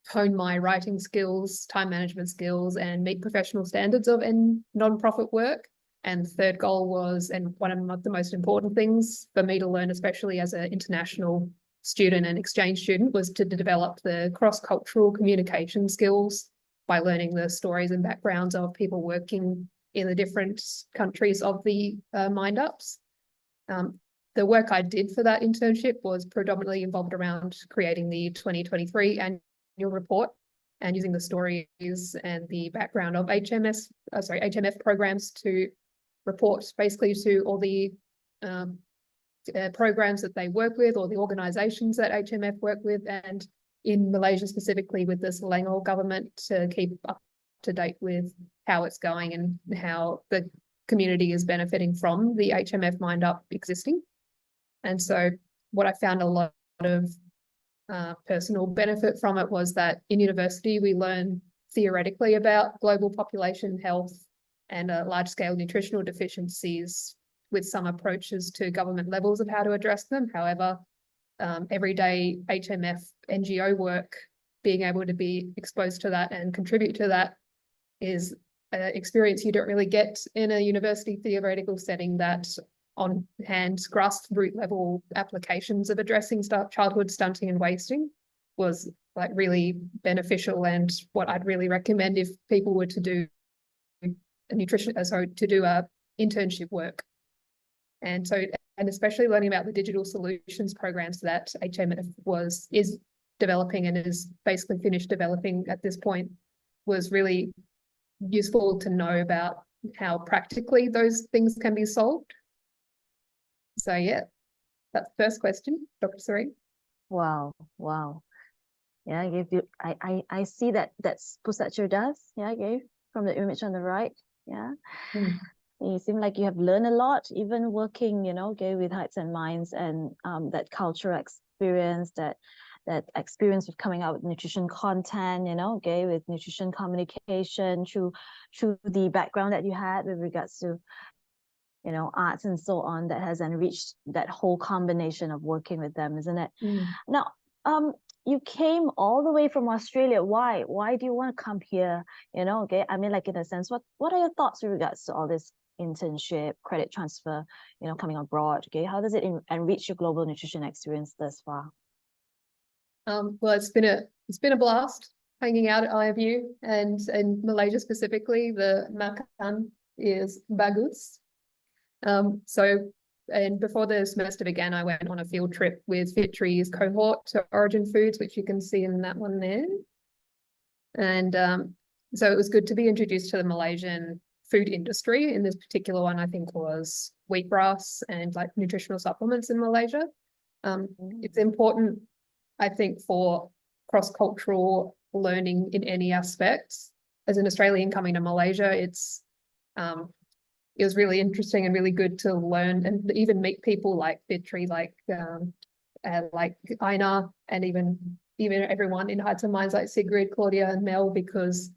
hone my writing skills, time management skills, and meet professional standards of non-profit work. And the third goal was, and one of the most important things for me to learn, especially as an international student and exchange student, was to develop the cross-cultural communication skills by learning the stories and backgrounds of people working in the different countries of the Mind-Ups. The work I did for that internship was predominantly involved around creating the 2023 annual report and using the stories and the background of HMF programs to report basically to all the programs that they work with, or the organizations that HMF work with, and in Malaysia specifically with the Selangor government, to keep up to date with how it's going and how the community is benefiting from the HMF Mind-Up existing. And so what I found a lot of personal benefit from it was that in university we learn theoretically about global population health and large-scale nutritional deficiencies, with some approaches to government levels of how to address them. However, everyday HMF NGO work, being able to be exposed to that and contribute to that, is an experience you don't really get in a university theoretical setting. That on hand grassroots level applications of addressing childhood stunting and wasting was like really beneficial, and what I'd really recommend if people were to do internship work. And so, and especially learning about the digital solutions programs that HMF is developing and is basically finished developing at this point, was really useful to know about how practically those things can be solved. So yeah, that's the first question, Dr. Serene. Wow. Yeah, I see that's Pusatcher does. Yeah, from the image on the right. Yeah. You seem like you have learned a lot, even working, with Hearts and Minds, and that cultural experience, that experience of coming out with nutrition content, with nutrition communication through the background that you had with regards to, arts and so on, that has enriched that whole combination of working with them, isn't it? Now, you came all the way from Australia. Why do you want to come here? I mean, like, in a sense, what are your thoughts with regards to all this internship, credit transfer, coming abroad? How does it enrich your global nutrition experience thus far? Well, it's been a blast hanging out at IFU, and in Malaysia specifically, the makan is bagus. And before the semester began, I went on a field trip with FitTree's cohort to Origin Foods, which you can see in that one there. And so it was good to be introduced to the Malaysian food industry. In this particular one, I think was wheatgrass and like nutritional supplements in Malaysia. It's important, I think, for cross-cultural learning in any aspects. As an Australian coming to Malaysia, it was really interesting and really good to learn and even meet people like FitTree, like Aina, and even everyone in Hearts and Minds like Sigrid, Claudia, and Mel, because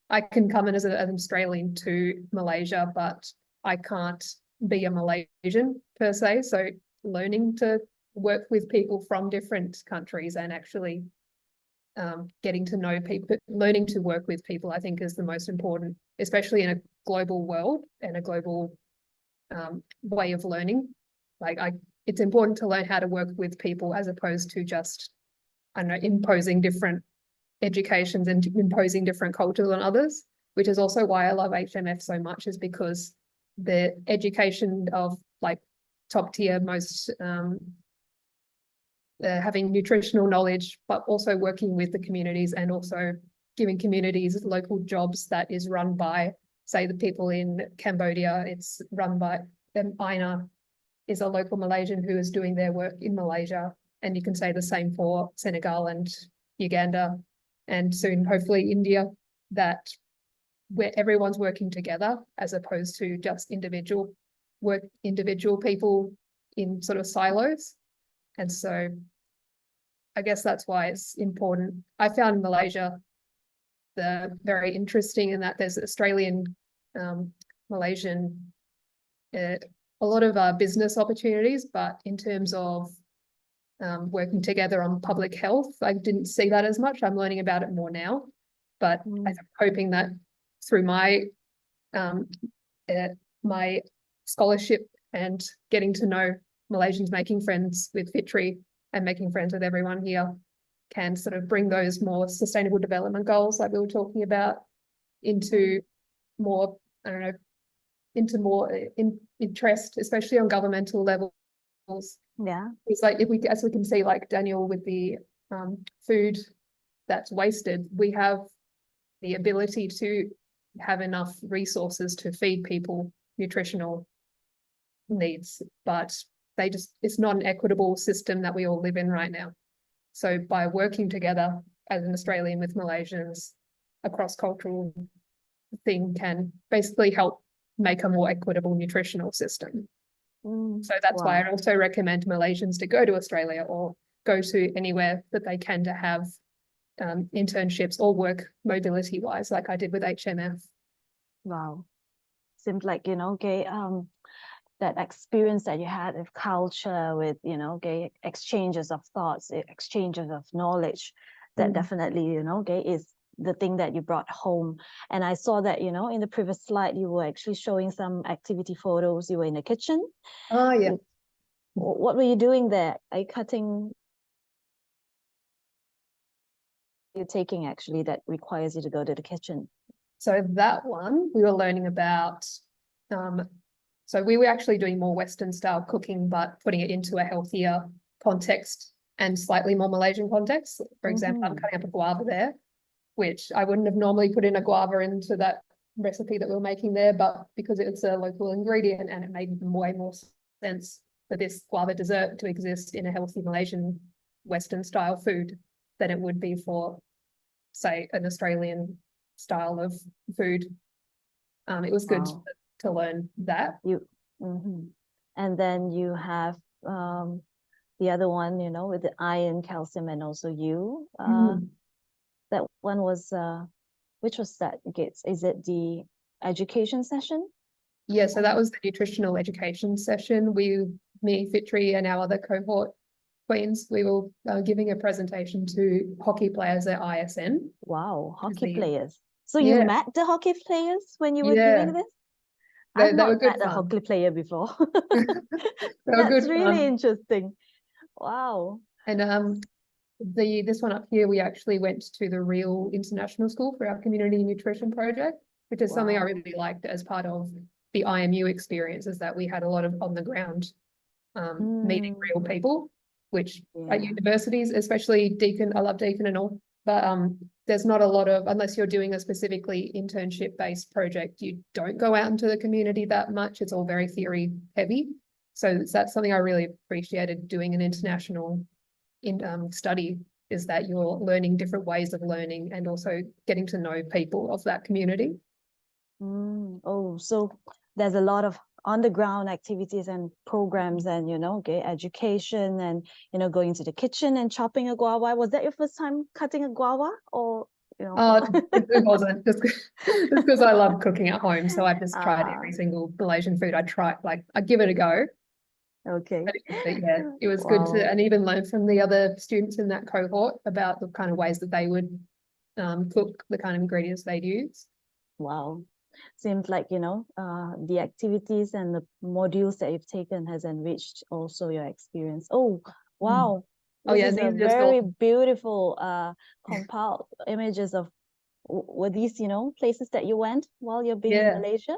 I can come in as an Australian to Malaysia, but I can't be a Malaysian per se. So learning to work with people from different countries and actually getting to know people, learning to work with people, I think is the most important, especially in a global world and a global way of learning. It's important to learn how to work with people as opposed to just, imposing different educations and imposing different cultures on others, which is also why I love HMF so much, is because the education of like top tier, most having nutritional knowledge, but also working with the communities and also giving communities local jobs that is run by, say, the people in Cambodia. It's run by Aina is a local Malaysian who is doing their work in Malaysia. And you can say the same for Senegal and Uganda, and soon hopefully India, that where everyone's working together as opposed to just individual people in sort of silos. And so I guess that's why it's important. I found Malaysia very interesting in that there's Australian, Malaysian, a lot of business opportunities, but in terms of working together on public health, I didn't see that as much. I'm learning about it more now, but I'm hoping that through my my scholarship and getting to know Malaysians, making friends with Fitri and making friends with everyone here, can sort of bring those more sustainable development goals like we were talking about into more, I don't know, into more interest, especially on governmental levels. Yeah. It's like, as we can see, like Daniel, with the food that's wasted, we have the ability to have enough resources to feed people nutritional needs, but it's not an equitable system that we all live in right now. So by working together as an Australian with Malaysians, a cross-cultural thing can basically help make a more equitable nutritional system. So that's why I also recommend Malaysians to go to Australia or go to anywhere that they can to have internships or work mobility wise, like I did with HMF. Wow. Seems like, that experience that you had with culture, with, exchanges of thoughts, exchanges of knowledge, that definitely, is the thing that you brought home. And I saw that, in the previous slide, you were actually showing some activity photos. You were in the kitchen. Oh, yeah. What were you doing there? Are you cutting? You're taking actually that requires you to go to the kitchen? So that one, we were learning about, so we were actually doing more Western style cooking, but putting it into a healthier context and slightly more Malaysian context. For example, I'm cutting up a guava there, which I wouldn't have normally put in a guava into that recipe that we were making there, but because it's a local ingredient and it made way more sense for this guava dessert to exist in a healthy Malaysian Western style food than it would be for, say, an Australian style of food. It was good to learn that. And then you have the other one, with the iron, calcium, and also that one was, which was that, Gates? Is it the education session? Yeah, so that was the nutritional education session. Me, Fitri, and our other cohort queens, we were giving a presentation to hockey players at ISN. Wow, hockey players. So you met the hockey players when you were giving this? They I've not were good met a hockey player before. That's really interesting. Wow. And this one up here, we actually went to the Real International School for our community nutrition project, which is something I really liked as part of the IMU experience, is that we had a lot of on the ground meeting real people, which at universities, especially Deakin, I love Deakin and all, but there's not a lot of, unless you're doing a specifically internship based project, you don't go out into the community that much. It's all very theory heavy. So that's something I really appreciated doing an international study, is that you're learning different ways of learning and also getting to know people of that community. Oh, so there's a lot of on the ground activities and programs and, education and, going to the kitchen and chopping a guava. Was that your first time cutting a guava, or, It wasn't, just because I love cooking at home. So I just tried every single Malaysian food I tried, like I'd give it a go. Okay. But yeah, it was good to, and even learn from the other students in that cohort about the kind of ways that they would cook, the kind of ingredients they'd use. Wow. Seems like, the activities and the modules that you've taken has enriched also your experience. Oh, wow. This is a very beautiful compiled images of, were these, places that you went while you're being in Malaysia?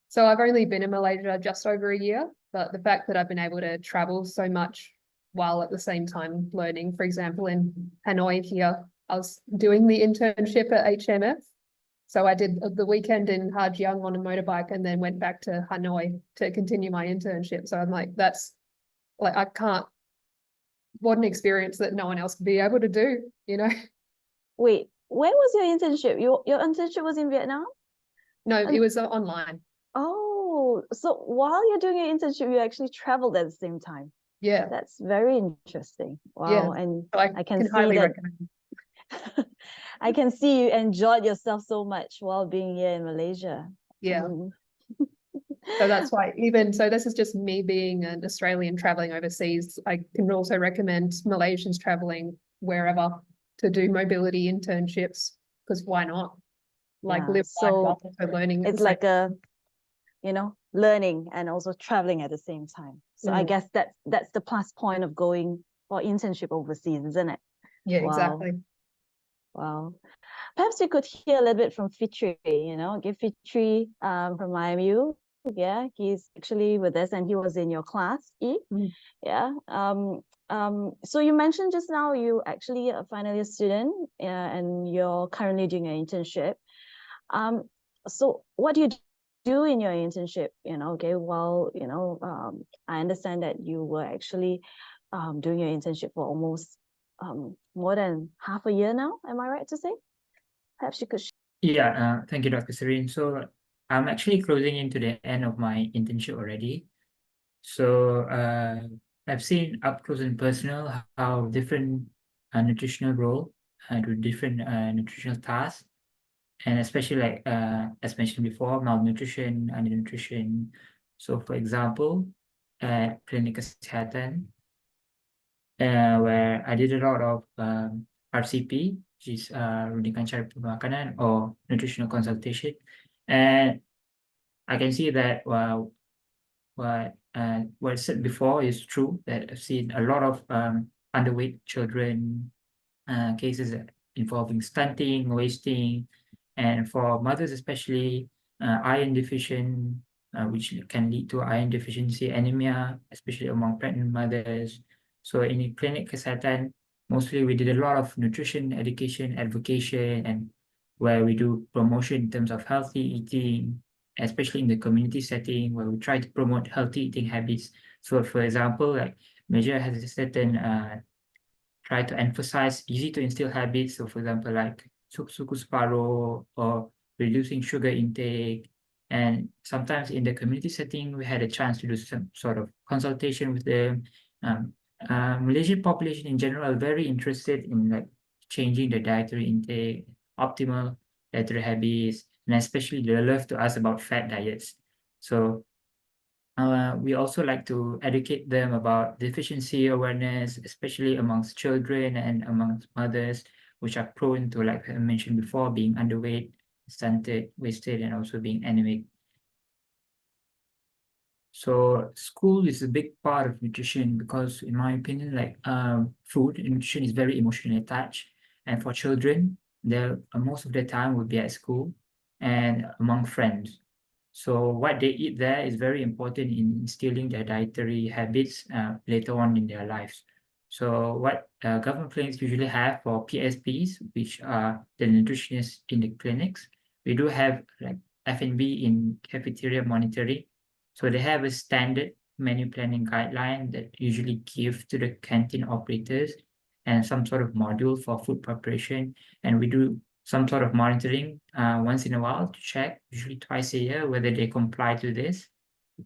So I've only been in Malaysia just over a year, but the fact that I've been able to travel so much while at the same time learning, for example, in Hanoi here, I was doing the internship at HMF. So I did the weekend in Ha Giang on a motorbike and then went back to Hanoi to continue my internship. So I'm like, that's like, what an experience that no one else would be able to do, Wait, where was your internship? Your internship was in Vietnam? No, And- it was online. Oh, so while you're doing your internship, you actually traveled at the same time. Yeah. That's very interesting. Yeah. Wow. And So I can see highly that recommend. I can see you enjoyed yourself so much while being here in Malaysia. Yeah. Mm. So that's why so this is just me being an Australian traveling overseas. I can also recommend Malaysians traveling wherever to do mobility internships, because why not? Like Yeah, live life so while also learning at it's the like learning and also traveling at the same time. So I Mm. guess that's the plus point of going for internship overseas, isn't it? Yeah, Wow. exactly. Wow. Perhaps we could hear a little bit from Fitri, give Fitri from IMU. Yeah, he's actually with us and he was in your class, E. Mm. Yeah. So you mentioned just now you actually a final year student and you're currently doing an internship. So what do you do in your internship? I understand that you were actually doing your internship for almost more than half a year now. Am I right to say? Perhaps you could. Yeah, thank you, Dr. Serene. So I'm actually closing into the end of my internship already. So I've seen up close and personal how different nutritional role do different nutritional tasks, and especially like as mentioned before, malnutrition, undernutrition. So for example, at Klinik Kesehatan, where I did a lot of RCP, which is Rudikan Cara Pemakanan, or nutritional consultation, and I can see that what I said before is true, that I've seen a lot of underweight children cases involving stunting, wasting, and for mothers especially iron deficient, which can lead to iron deficiency anemia, especially among pregnant mothers. So in the Klinik Kesehatan, mostly we did a lot of nutrition education, advocacy, and where we do promotion in terms of healthy eating, especially in the community setting where we try to promote healthy eating habits. So for example, like Malaysia has a certain try to emphasize easy to instill habits. So for example, like suku separuh or reducing sugar intake. And sometimes in the community setting, we had a chance to do some sort of consultation with them. Malaysian population in general are very interested in like changing the dietary intake, optimal dietary habits, and especially they love to ask about fat diets. So we also like to educate them about deficiency awareness, especially amongst children and amongst mothers, which are prone to, like I mentioned before, being underweight, stunted, wasted, and also being anemic. So school is a big part of nutrition because, in my opinion, like food and nutrition is very emotionally attached. And for children, they most of their time will be at school and among friends. So what they eat there is very important in instilling their dietary habits later on in their lives. So what government clinics usually have for PSPs, which are the nutritionists in the clinics, we do have like F&B in cafeteria monitoring. So they have a standard menu planning guideline that usually give to the canteen operators and some sort of module for food preparation. And we do some sort of monitoring once in a while to check, usually twice a year, whether they comply to this.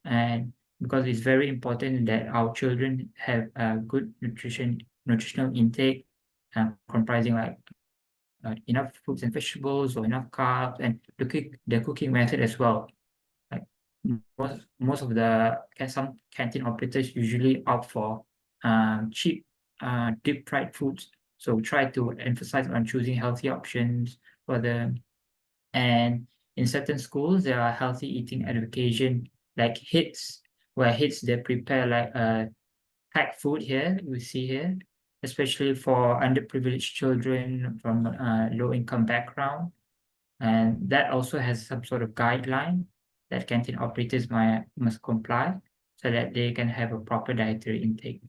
And because it's very important that our children have a good nutritional intake, comprising like enough fruits and vegetables or enough carbs, and the cooking method as well. Like most of some canteen operators usually opt for cheap deep fried foods. So we try to emphasize on choosing healthy options for them. And in certain schools, there are healthy eating education like HITS, where HITS they prepare like packed food here, we see here, especially for underprivileged children from low income background. And that also has some sort of guideline that canteen operators must comply so that they can have a proper dietary intake.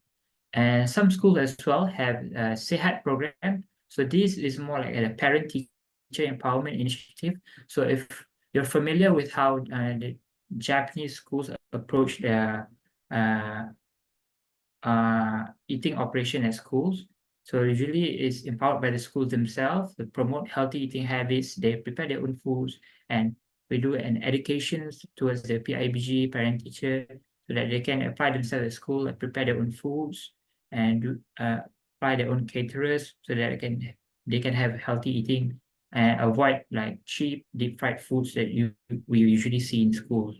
And some schools as well have a Sehat program. So this is more like a parent-teacher empowerment initiative. So if you're familiar with how the Japanese schools approach their eating operation at schools, so usually it's empowered by the schools themselves to promote healthy eating habits. They prepare their own foods, and we do an education towards the PIBG, parent teacher, so that they can apply themselves at school and prepare their own foods and do, apply their own caterers so that they can have healthy eating and avoid like cheap deep fried foods that we usually see in schools.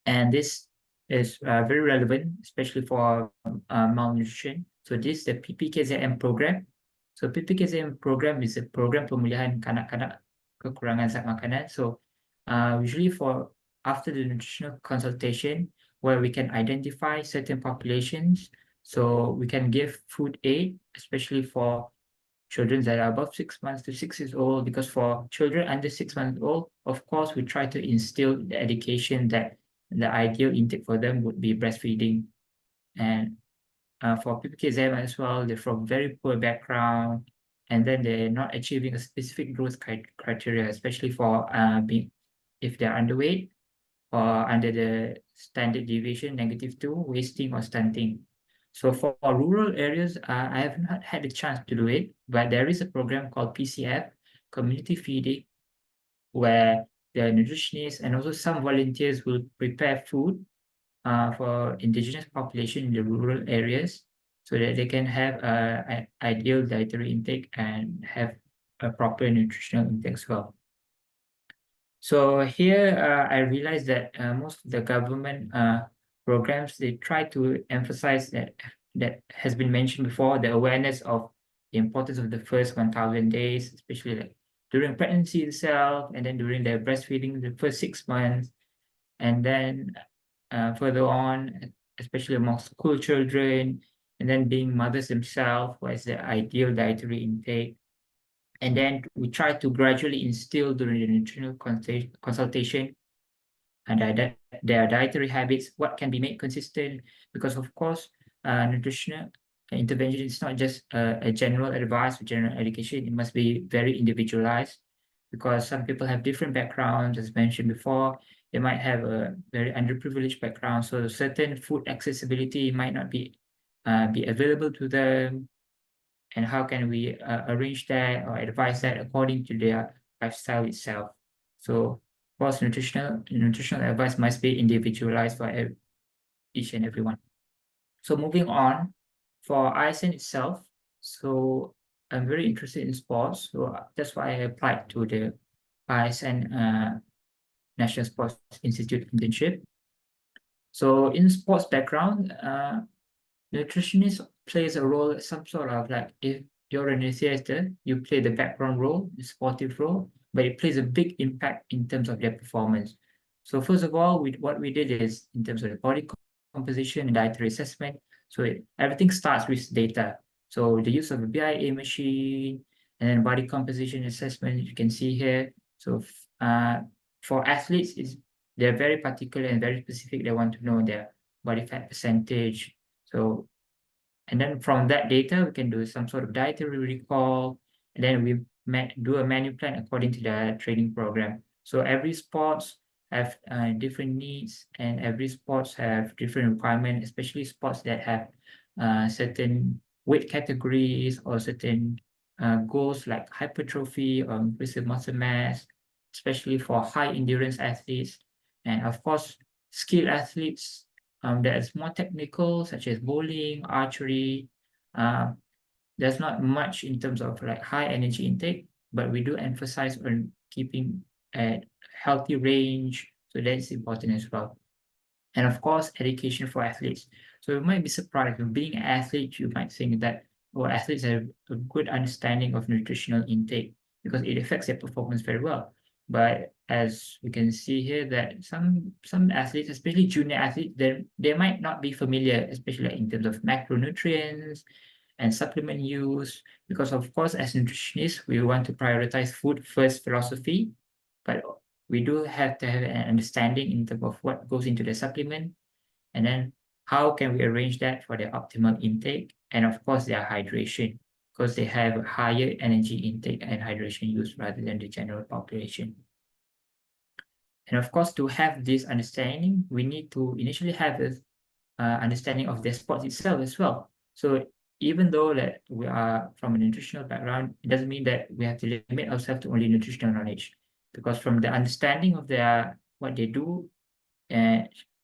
And this is very relevant, especially for malnutrition. So this is the PPKZM program. So PPKZM program is a program pemulihan kanak-kanak kekurangan zat makanan. So usually after the nutritional consultation, where we can identify certain populations, so we can give food aid, especially for children that are above 6 months to 6 years old, because for children under 6 months old, of course, we try to instill the education that the ideal intake for them would be breastfeeding. And for PPKZM as well, they're from very poor background, and then they're not achieving a specific growth criteria, especially for if they're underweight or under the standard deviation -2, wasting or stunting. So for rural areas, I have not had the chance to do it, but there is a program called PCF, community feeding, where the nutritionists and also some volunteers will prepare food for indigenous population in the rural areas so that they can have an ideal dietary intake and have a proper nutritional intake as well. So here I realized that most of the government programs, they try to emphasize that has been mentioned before, the awareness of the importance of the first 1,000 days, especially like during pregnancy itself, and then during the breastfeeding, the first 6 months, and then further on, especially among school children, and then being mothers themselves, what is the ideal dietary intake. And then we try to gradually instill during the nutritional consultation and their dietary habits, what can be made consistent, because of course, nutritional intervention is not just a general advice or general education, it must be very individualized, because some people have different backgrounds, as mentioned before. They might have a very underprivileged background, so certain food accessibility might not be available to them. And how can we arrange that or advise that according to their lifestyle itself? So, of course, nutritional advice must be individualized for each and everyone. So moving on, for ISN itself, so I'm very interested in sports, so that's why I applied to the ISN National Sports Institute internship. So in sports background, nutritionist plays a role, some sort of like, if you're an theater, you play the background role, the sportive role, but it plays a big impact in terms of their performance. So first of all, what we did is in terms of the body composition and dietary assessment. So everything starts with data. So the use of a BIA machine and then body composition assessment, you can see here. So for athletes, they're very particular and very specific. They want to know their body fat percentage. So, and then from that data, we can do some sort of dietary recall, and then we do a menu plan according to the training program. So every sports have different needs, and every sports have different requirements, especially sports that have certain weight categories or certain goals like hypertrophy or increased muscle mass, especially for high endurance athletes, and of course, skilled athletes that is more technical, such as bowling, archery. There's not much in terms of like high energy intake, but we do emphasize on keeping a healthy range. So that's important as well. And of course, education for athletes. So you might be surprised, being an athlete, you might think that athletes have a good understanding of nutritional intake because it affects their performance very well. But as we can see here, that some athletes, especially junior athletes, they might not be familiar, especially in terms of macronutrients and supplement use, because of course, as nutritionists, we want to prioritize food first philosophy, but we do have to have an understanding in terms of what goes into the supplement, and then how can we arrange that for their optimal intake, and of course their hydration, because they have higher energy intake and hydration use rather than the general population. And of course, to have this understanding, we need to initially have this understanding of the sports itself as well. So even though that we are from a nutritional background, it doesn't mean that we have to limit ourselves to only nutritional knowledge. because from the understanding of what they do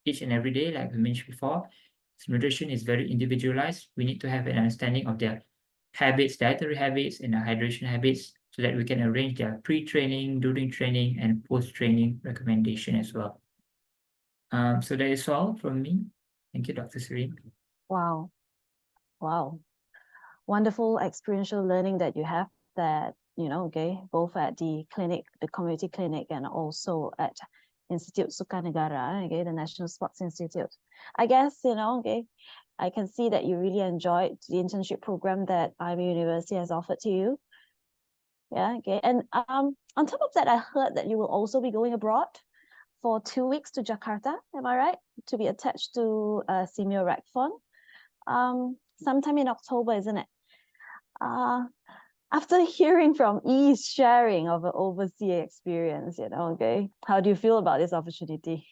each and every day, like we mentioned before, nutrition is very individualized. We need to have an understanding of their habits, dietary habits, and hydration habits, so that we can arrange their pre-training, during training, and post-training recommendation as well. So that is all from me. Thank you, Dr. Serene. Wow. Wow. Wonderful experiential learning that you have, that, okay, both at the clinic, the community clinic, and also at Institute Sukarnegara, okay, the National Sports Institute. I guess, okay, I can see that you really enjoyed the internship program that IMU University has offered to you. Yeah, okay. And on top of that, I heard that you will also be going abroad for 2 weeks to Jakarta, am I right? To be attached to Simeo Racfon. Sometime in October, isn't it? After hearing from E's sharing of an overseas experience, okay, how do you feel about this opportunity?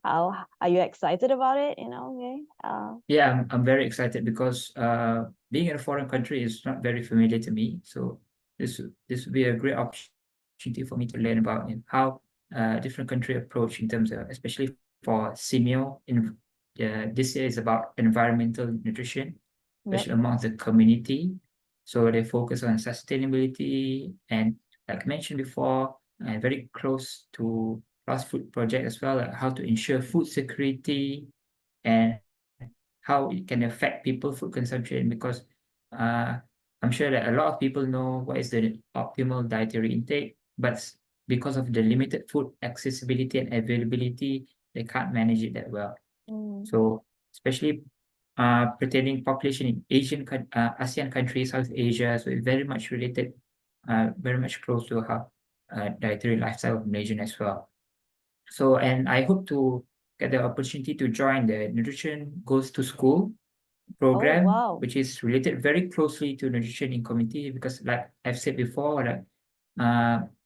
How are you excited about it? Okay. Yeah, I'm very excited because being in a foreign country is not very familiar to me. So this would be a great opportunity for me to learn about how different country approach in terms of, especially for Simeo. This year is about environmental nutrition, especially amongst the community. So they focus on sustainability and, like mentioned before, very close to fast food project as well, like how to ensure food security and how it can affect people food consumption, because I'm sure that a lot of people know what is the optimal dietary intake, but because of the limited food accessibility and availability, they can't manage it that well. So especially pertaining population in ASEAN countries, South Asia, so it's very much related, very much close to how dietary lifestyle of Malaysian as well. So, and I hope to get the opportunity to join the Nutrition Goes to School program, wow. which is related very closely to nutrition in community, because like I've said before, that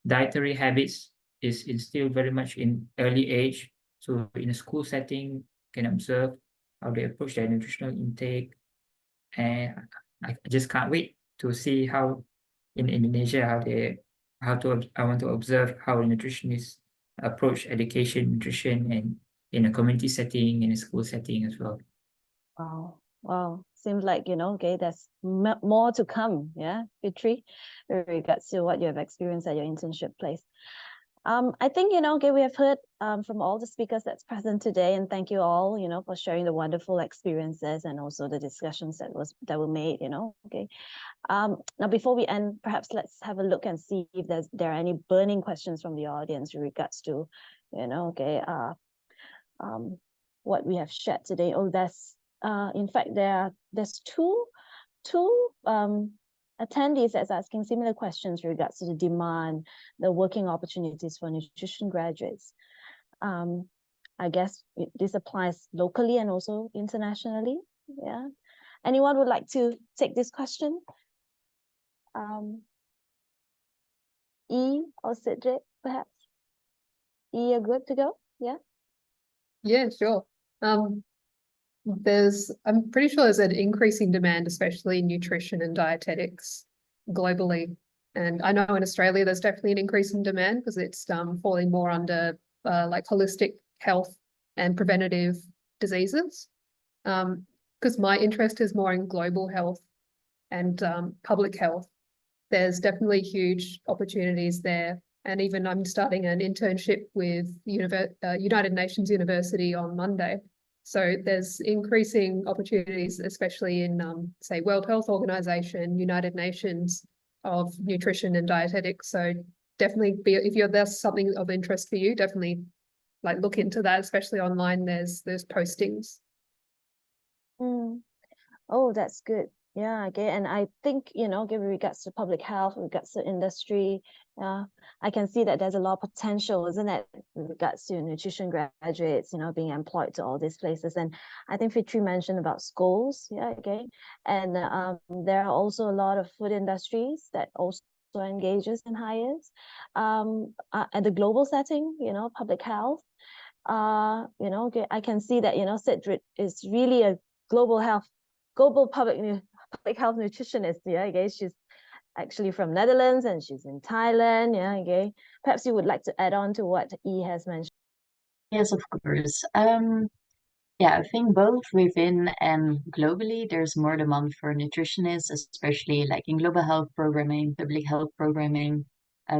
dietary habits is instilled very much in early age. So in a school setting, can observe how they approach their nutritional intake. And I just can't wait to see how in Indonesia, I want to observe how nutritionists approach education, nutrition, and in a community setting, in a school setting as well. Wow. Wow. Seems like, okay, there's more to come, yeah, Fitri, with regards to what you have experienced at your internship place. I think, okay, we have heard from all the speakers that's present today, and thank you all, for sharing the wonderful experiences and also the discussions that were made, okay. Now, before we end, perhaps let's have a look and see if there are any burning questions from the audience with regards to, okay, what we have shared today. Oh, in fact, there's two attendees that's asking similar questions with regards to the demand, the working opportunities for nutrition graduates. I guess this applies locally and also internationally. Yeah. Anyone would like to take this question? E or Cedric, perhaps? E, you're good to go? Yeah. Yeah, sure. I'm pretty sure there's an increasing demand, especially in nutrition and dietetics globally. And I know in Australia, there's definitely an increase in demand because it's falling more under like holistic health and preventative diseases. Because my interest is more in global health and public health. There's definitely huge opportunities there. And even I'm starting an internship with United Nations University on Monday. So there's increasing opportunities, especially in, say, World Health Organization, United Nations, of nutrition and dietetics. So definitely, if there's something of interest for you, definitely like look into that, especially online. There's postings. Oh, that's good. Yeah, okay. And I think, with regards to public health, with regards to industry, I can see that there's a lot of potential, isn't it, with regards to nutrition graduates, being employed to all these places. And I think Fitri mentioned about schools, yeah, okay. And there are also a lot of food industries that also engages and hires. At the global setting, public health, okay, I can see that, Cedric is really a global public health nutritionist. Yeah, I guess she's actually from Netherlands and she's in Thailand. Yeah, okay. Perhaps you would like to add on to what E has mentioned. Yes, of course. Yeah, I think both within and globally, there's more demand for nutritionists, especially like in global health programming, public health programming,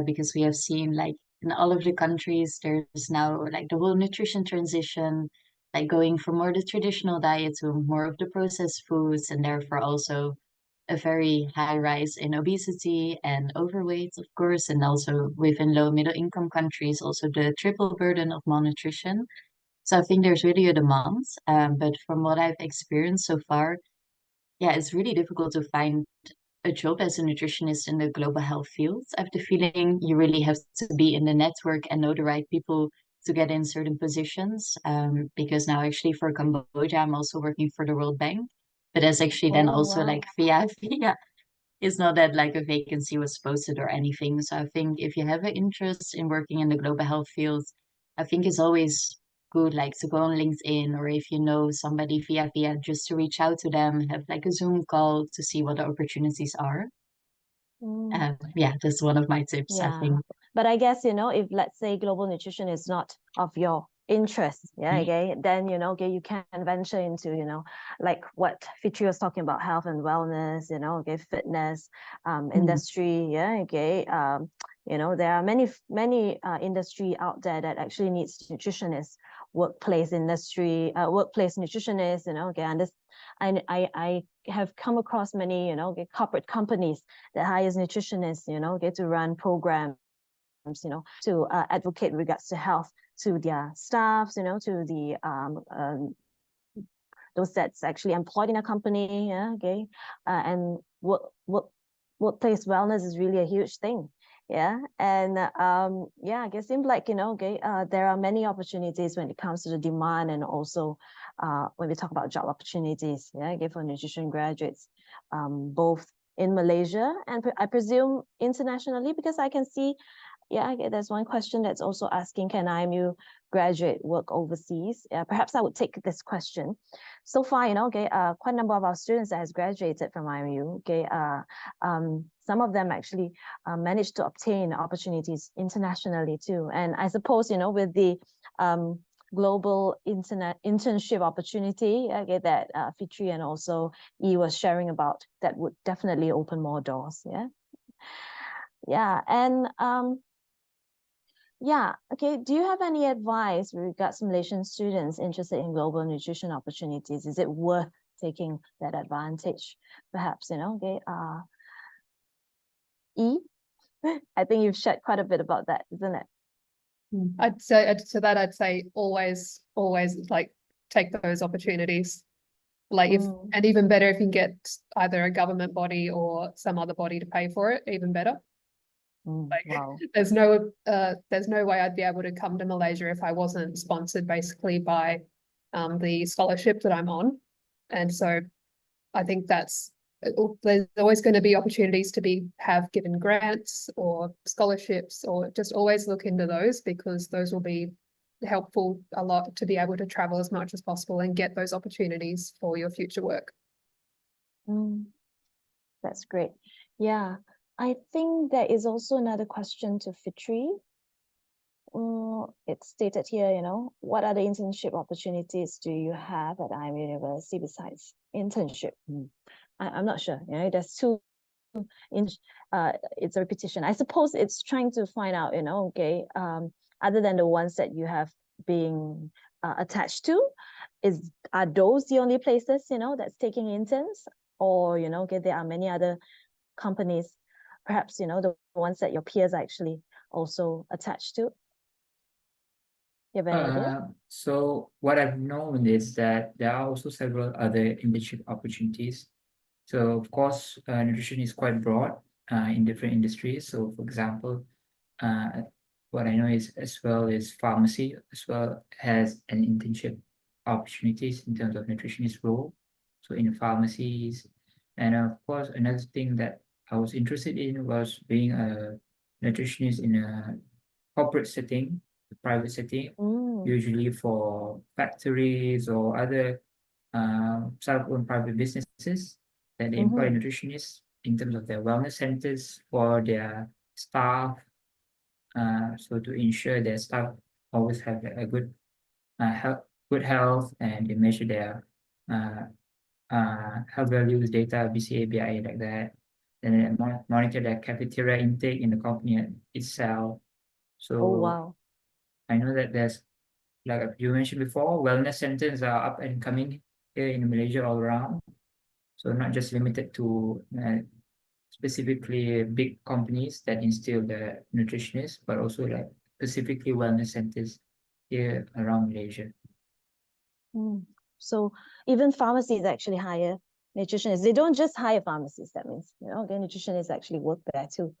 because we have seen like in all of the countries, there's now like the whole nutrition transition, like going from more the traditional diet to more of the processed foods, and therefore also a very high rise in obesity and overweight, of course, and also within low middle income countries, also the triple burden of malnutrition. So I think there's really a demand. But from what I've experienced so far, yeah, it's really difficult to find a job as a nutritionist in the global health field. I have the feeling you really have to be in the network and know the right people to get in certain positions. Because now actually for Cambodia, I'm also working for the World Bank. But that's actually then Oh, also wow. like via. It's not that like a vacancy was posted or anything. So I think if you have an interest in working in the global health field, I think it's always good like to go on LinkedIn, or if you know somebody via just to reach out to them, have like a Zoom call to see what the opportunities are. Yeah, that's one of my tips, I Yeah, think. but I guess, if let's say global nutrition is not of your interest, yeah, okay, then, okay, you can venture into, like what Fitri was talking about, health and wellness, okay, fitness, industry, yeah, okay, there are many industry out there that actually needs nutritionists, workplace industry, workplace nutritionists, okay, and this, I have come across many, okay, corporate companies that hires nutritionists, get to run programs, to advocate regards to health to their staffs, to the those that's actually employed in a company, yeah, okay, and workplace wellness is really a huge thing, yeah, and yeah, I guess seems like okay, there are many opportunities when it comes to the demand, and also when we talk about job opportunities, yeah, okay, for nutrition graduates, both in Malaysia and I presume internationally, because I can see, yeah, okay, there's one question that's also asking, can IMU graduate work overseas? Yeah, perhaps I would take this question. So far, okay, quite a number of our students that has graduated from IMU, okay, some of them actually managed to obtain opportunities internationally too. And I suppose, with the global internet internship opportunity, okay, that Fitri and also E was sharing about, that would definitely open more doors, yeah. Yeah, and yeah, okay. Do you have any advice with regards to Malaysian students interested in global nutrition opportunities? Is it worth taking that advantage? Perhaps, okay. E, I think you've shared quite a bit about that, isn't it? I'd say always like take those opportunities. Like and even better if you can get either a government body or some other body to pay for it, even better. Like, wow. there's no way I'd be able to come to Malaysia if I wasn't sponsored basically by the scholarship that I'm on. And so I think there's always going to be opportunities to have given grants or scholarships, or just always look into those, because those will be helpful a lot to be able to travel as much as possible and get those opportunities for your future work. That's great. Yeah, I think there is also another question to Fitri. It's stated here, what other internship opportunities do you have at IMU University besides internship? I'm not sure. There's two. It's a repetition. I suppose it's trying to find out, okay, other than the ones that you have been attached to, are those the only places, that's taking interns, or okay, there are many other companies, perhaps the ones that your peers are actually also attached to. You have any idea? So what I've known is that there are also several other internship opportunities. So of course, nutrition is quite broad in different industries. So for example, what I know is as well is pharmacy as well has an internship opportunities in terms of nutritionist role. So in pharmacies, and of course another thing that I was interested in was being a nutritionist in a corporate setting, a private setting, usually for factories or other self-owned private businesses that they employ nutritionists. in terms of their wellness centers for their staff. So to ensure their staff always have a good health, and they measure their health values, data, BCA, BIA, like that. And then monitor their cafeteria intake in the company itself. So Oh, wow. I know that there's, like you mentioned before, wellness centers are up and coming here in Malaysia all around. So not just limited to specifically big companies that instill the nutritionists, but also like specifically wellness centers here around Malaysia. So even pharmacies actually hire nutritionists. They don't just hire pharmacists. That means, the nutritionists actually work there too.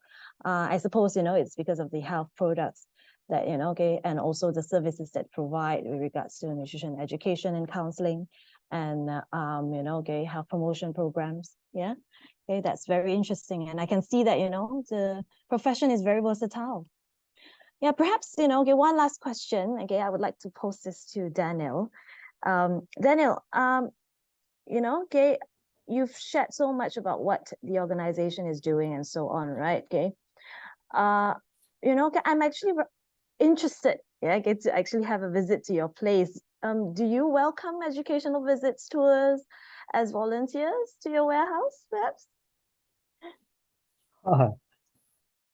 I suppose, it's because of the health products that, and also the services that provide with regards to nutrition education and counseling and, health promotion programs. Yeah. Okay, that's very interesting. And I can see that, the profession is very versatile. Yeah, perhaps, one last question. Okay, I would like to pose this to Daniel. Daniel, okay, you've shared so much about what the organization is doing and so on, right? Okay. I'm actually interested, to actually have a visit to your place. Do you welcome educational visits, tours as volunteers to your warehouse, perhaps?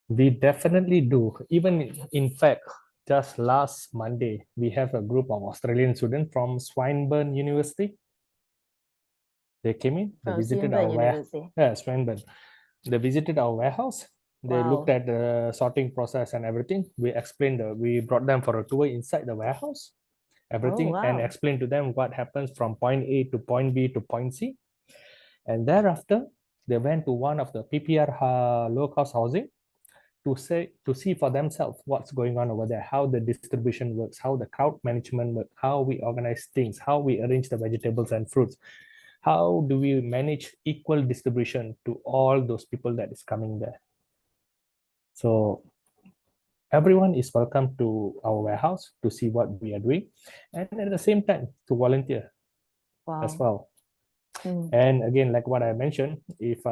We definitely do. Even in fact, just last Monday, we have a group of Australian students from Swinburne University. They came in, they visited our warehouse. Yeah, Swinburne. They visited our warehouse. They looked at the sorting process and everything. We brought them for a tour inside the warehouse, everything, and explained to them what happens from point A to point B to point C. And thereafter, they went to one of the PPR low-cost housing to see for themselves what's going on over there, how the distribution works, how the crowd management works, how we organize things, how we arrange the vegetables and fruits, how do we manage equal distribution to all those people that is coming there. So everyone is welcome to our warehouse to see what we are doing, and at the same time to volunteer as well. And again, like what I mentioned, if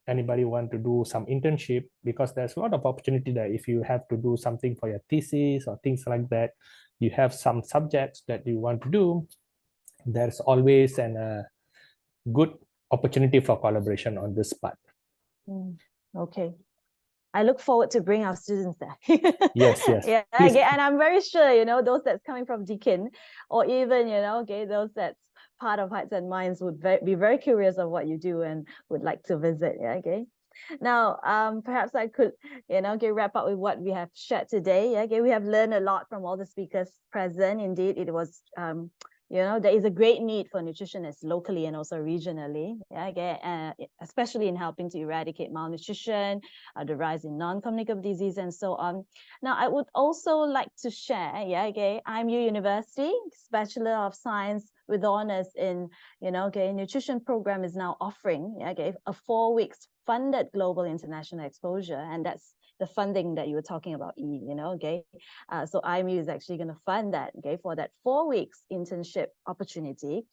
anybody want to do some internship, because there's a lot of opportunity there. If you have to do something for your thesis or things like that, you have some subjects that you want to do, there's always a good opportunity for collaboration on this part. Okay. I look forward to bring our students there. Yes. Yeah, again, and I'm very sure, those that's coming from Deakin, or even, those that's part of Hearts and Minds would be very curious of what you do and would like to visit. Yeah, okay. Now, perhaps I could, wrap up with what we have shared today. Yeah, okay, we have learned a lot from all the speakers present. Indeed, it was, there is a great need for nutritionists locally and also regionally. Yeah, okay, especially in helping to eradicate malnutrition, the rise in non-communicable disease, and so on. Now, I would also like to share. Yeah, okay, IMU University, Bachelor of Science with honors in, nutrition program is now offering, a 4 weeks funded global international exposure, and that's the funding that you were talking about, so IMU is actually going to fund that, for that 4 weeks internship opportunity,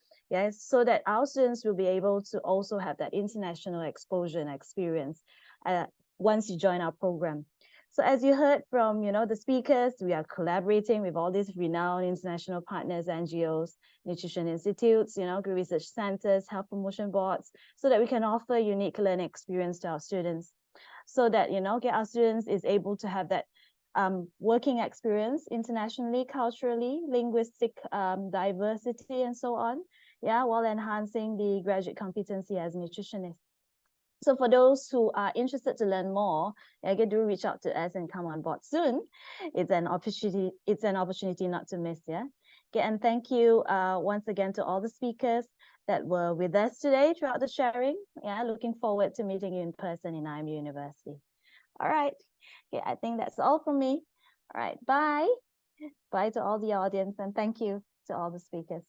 so that our students will be able to also have that international exposure and experience once you join our program. So as you heard from, the speakers, we are collaborating with all these renowned international partners, NGOs, nutrition institutes, research centers, health promotion boards, so that we can offer unique learning experience to our students, so that, our students is able to have that working experience internationally, culturally, linguistic diversity, and so on, while enhancing the graduate competency as nutritionists. So for those who are interested to learn more, do reach out to us and come on board soon. It's an opportunity not to miss. And thank you once again to all the speakers that were with us today throughout the sharing. Looking forward to meeting you in person in IMU University. All right. I think that's all from me. All right. Bye. Bye to all the audience, and thank you to all the speakers.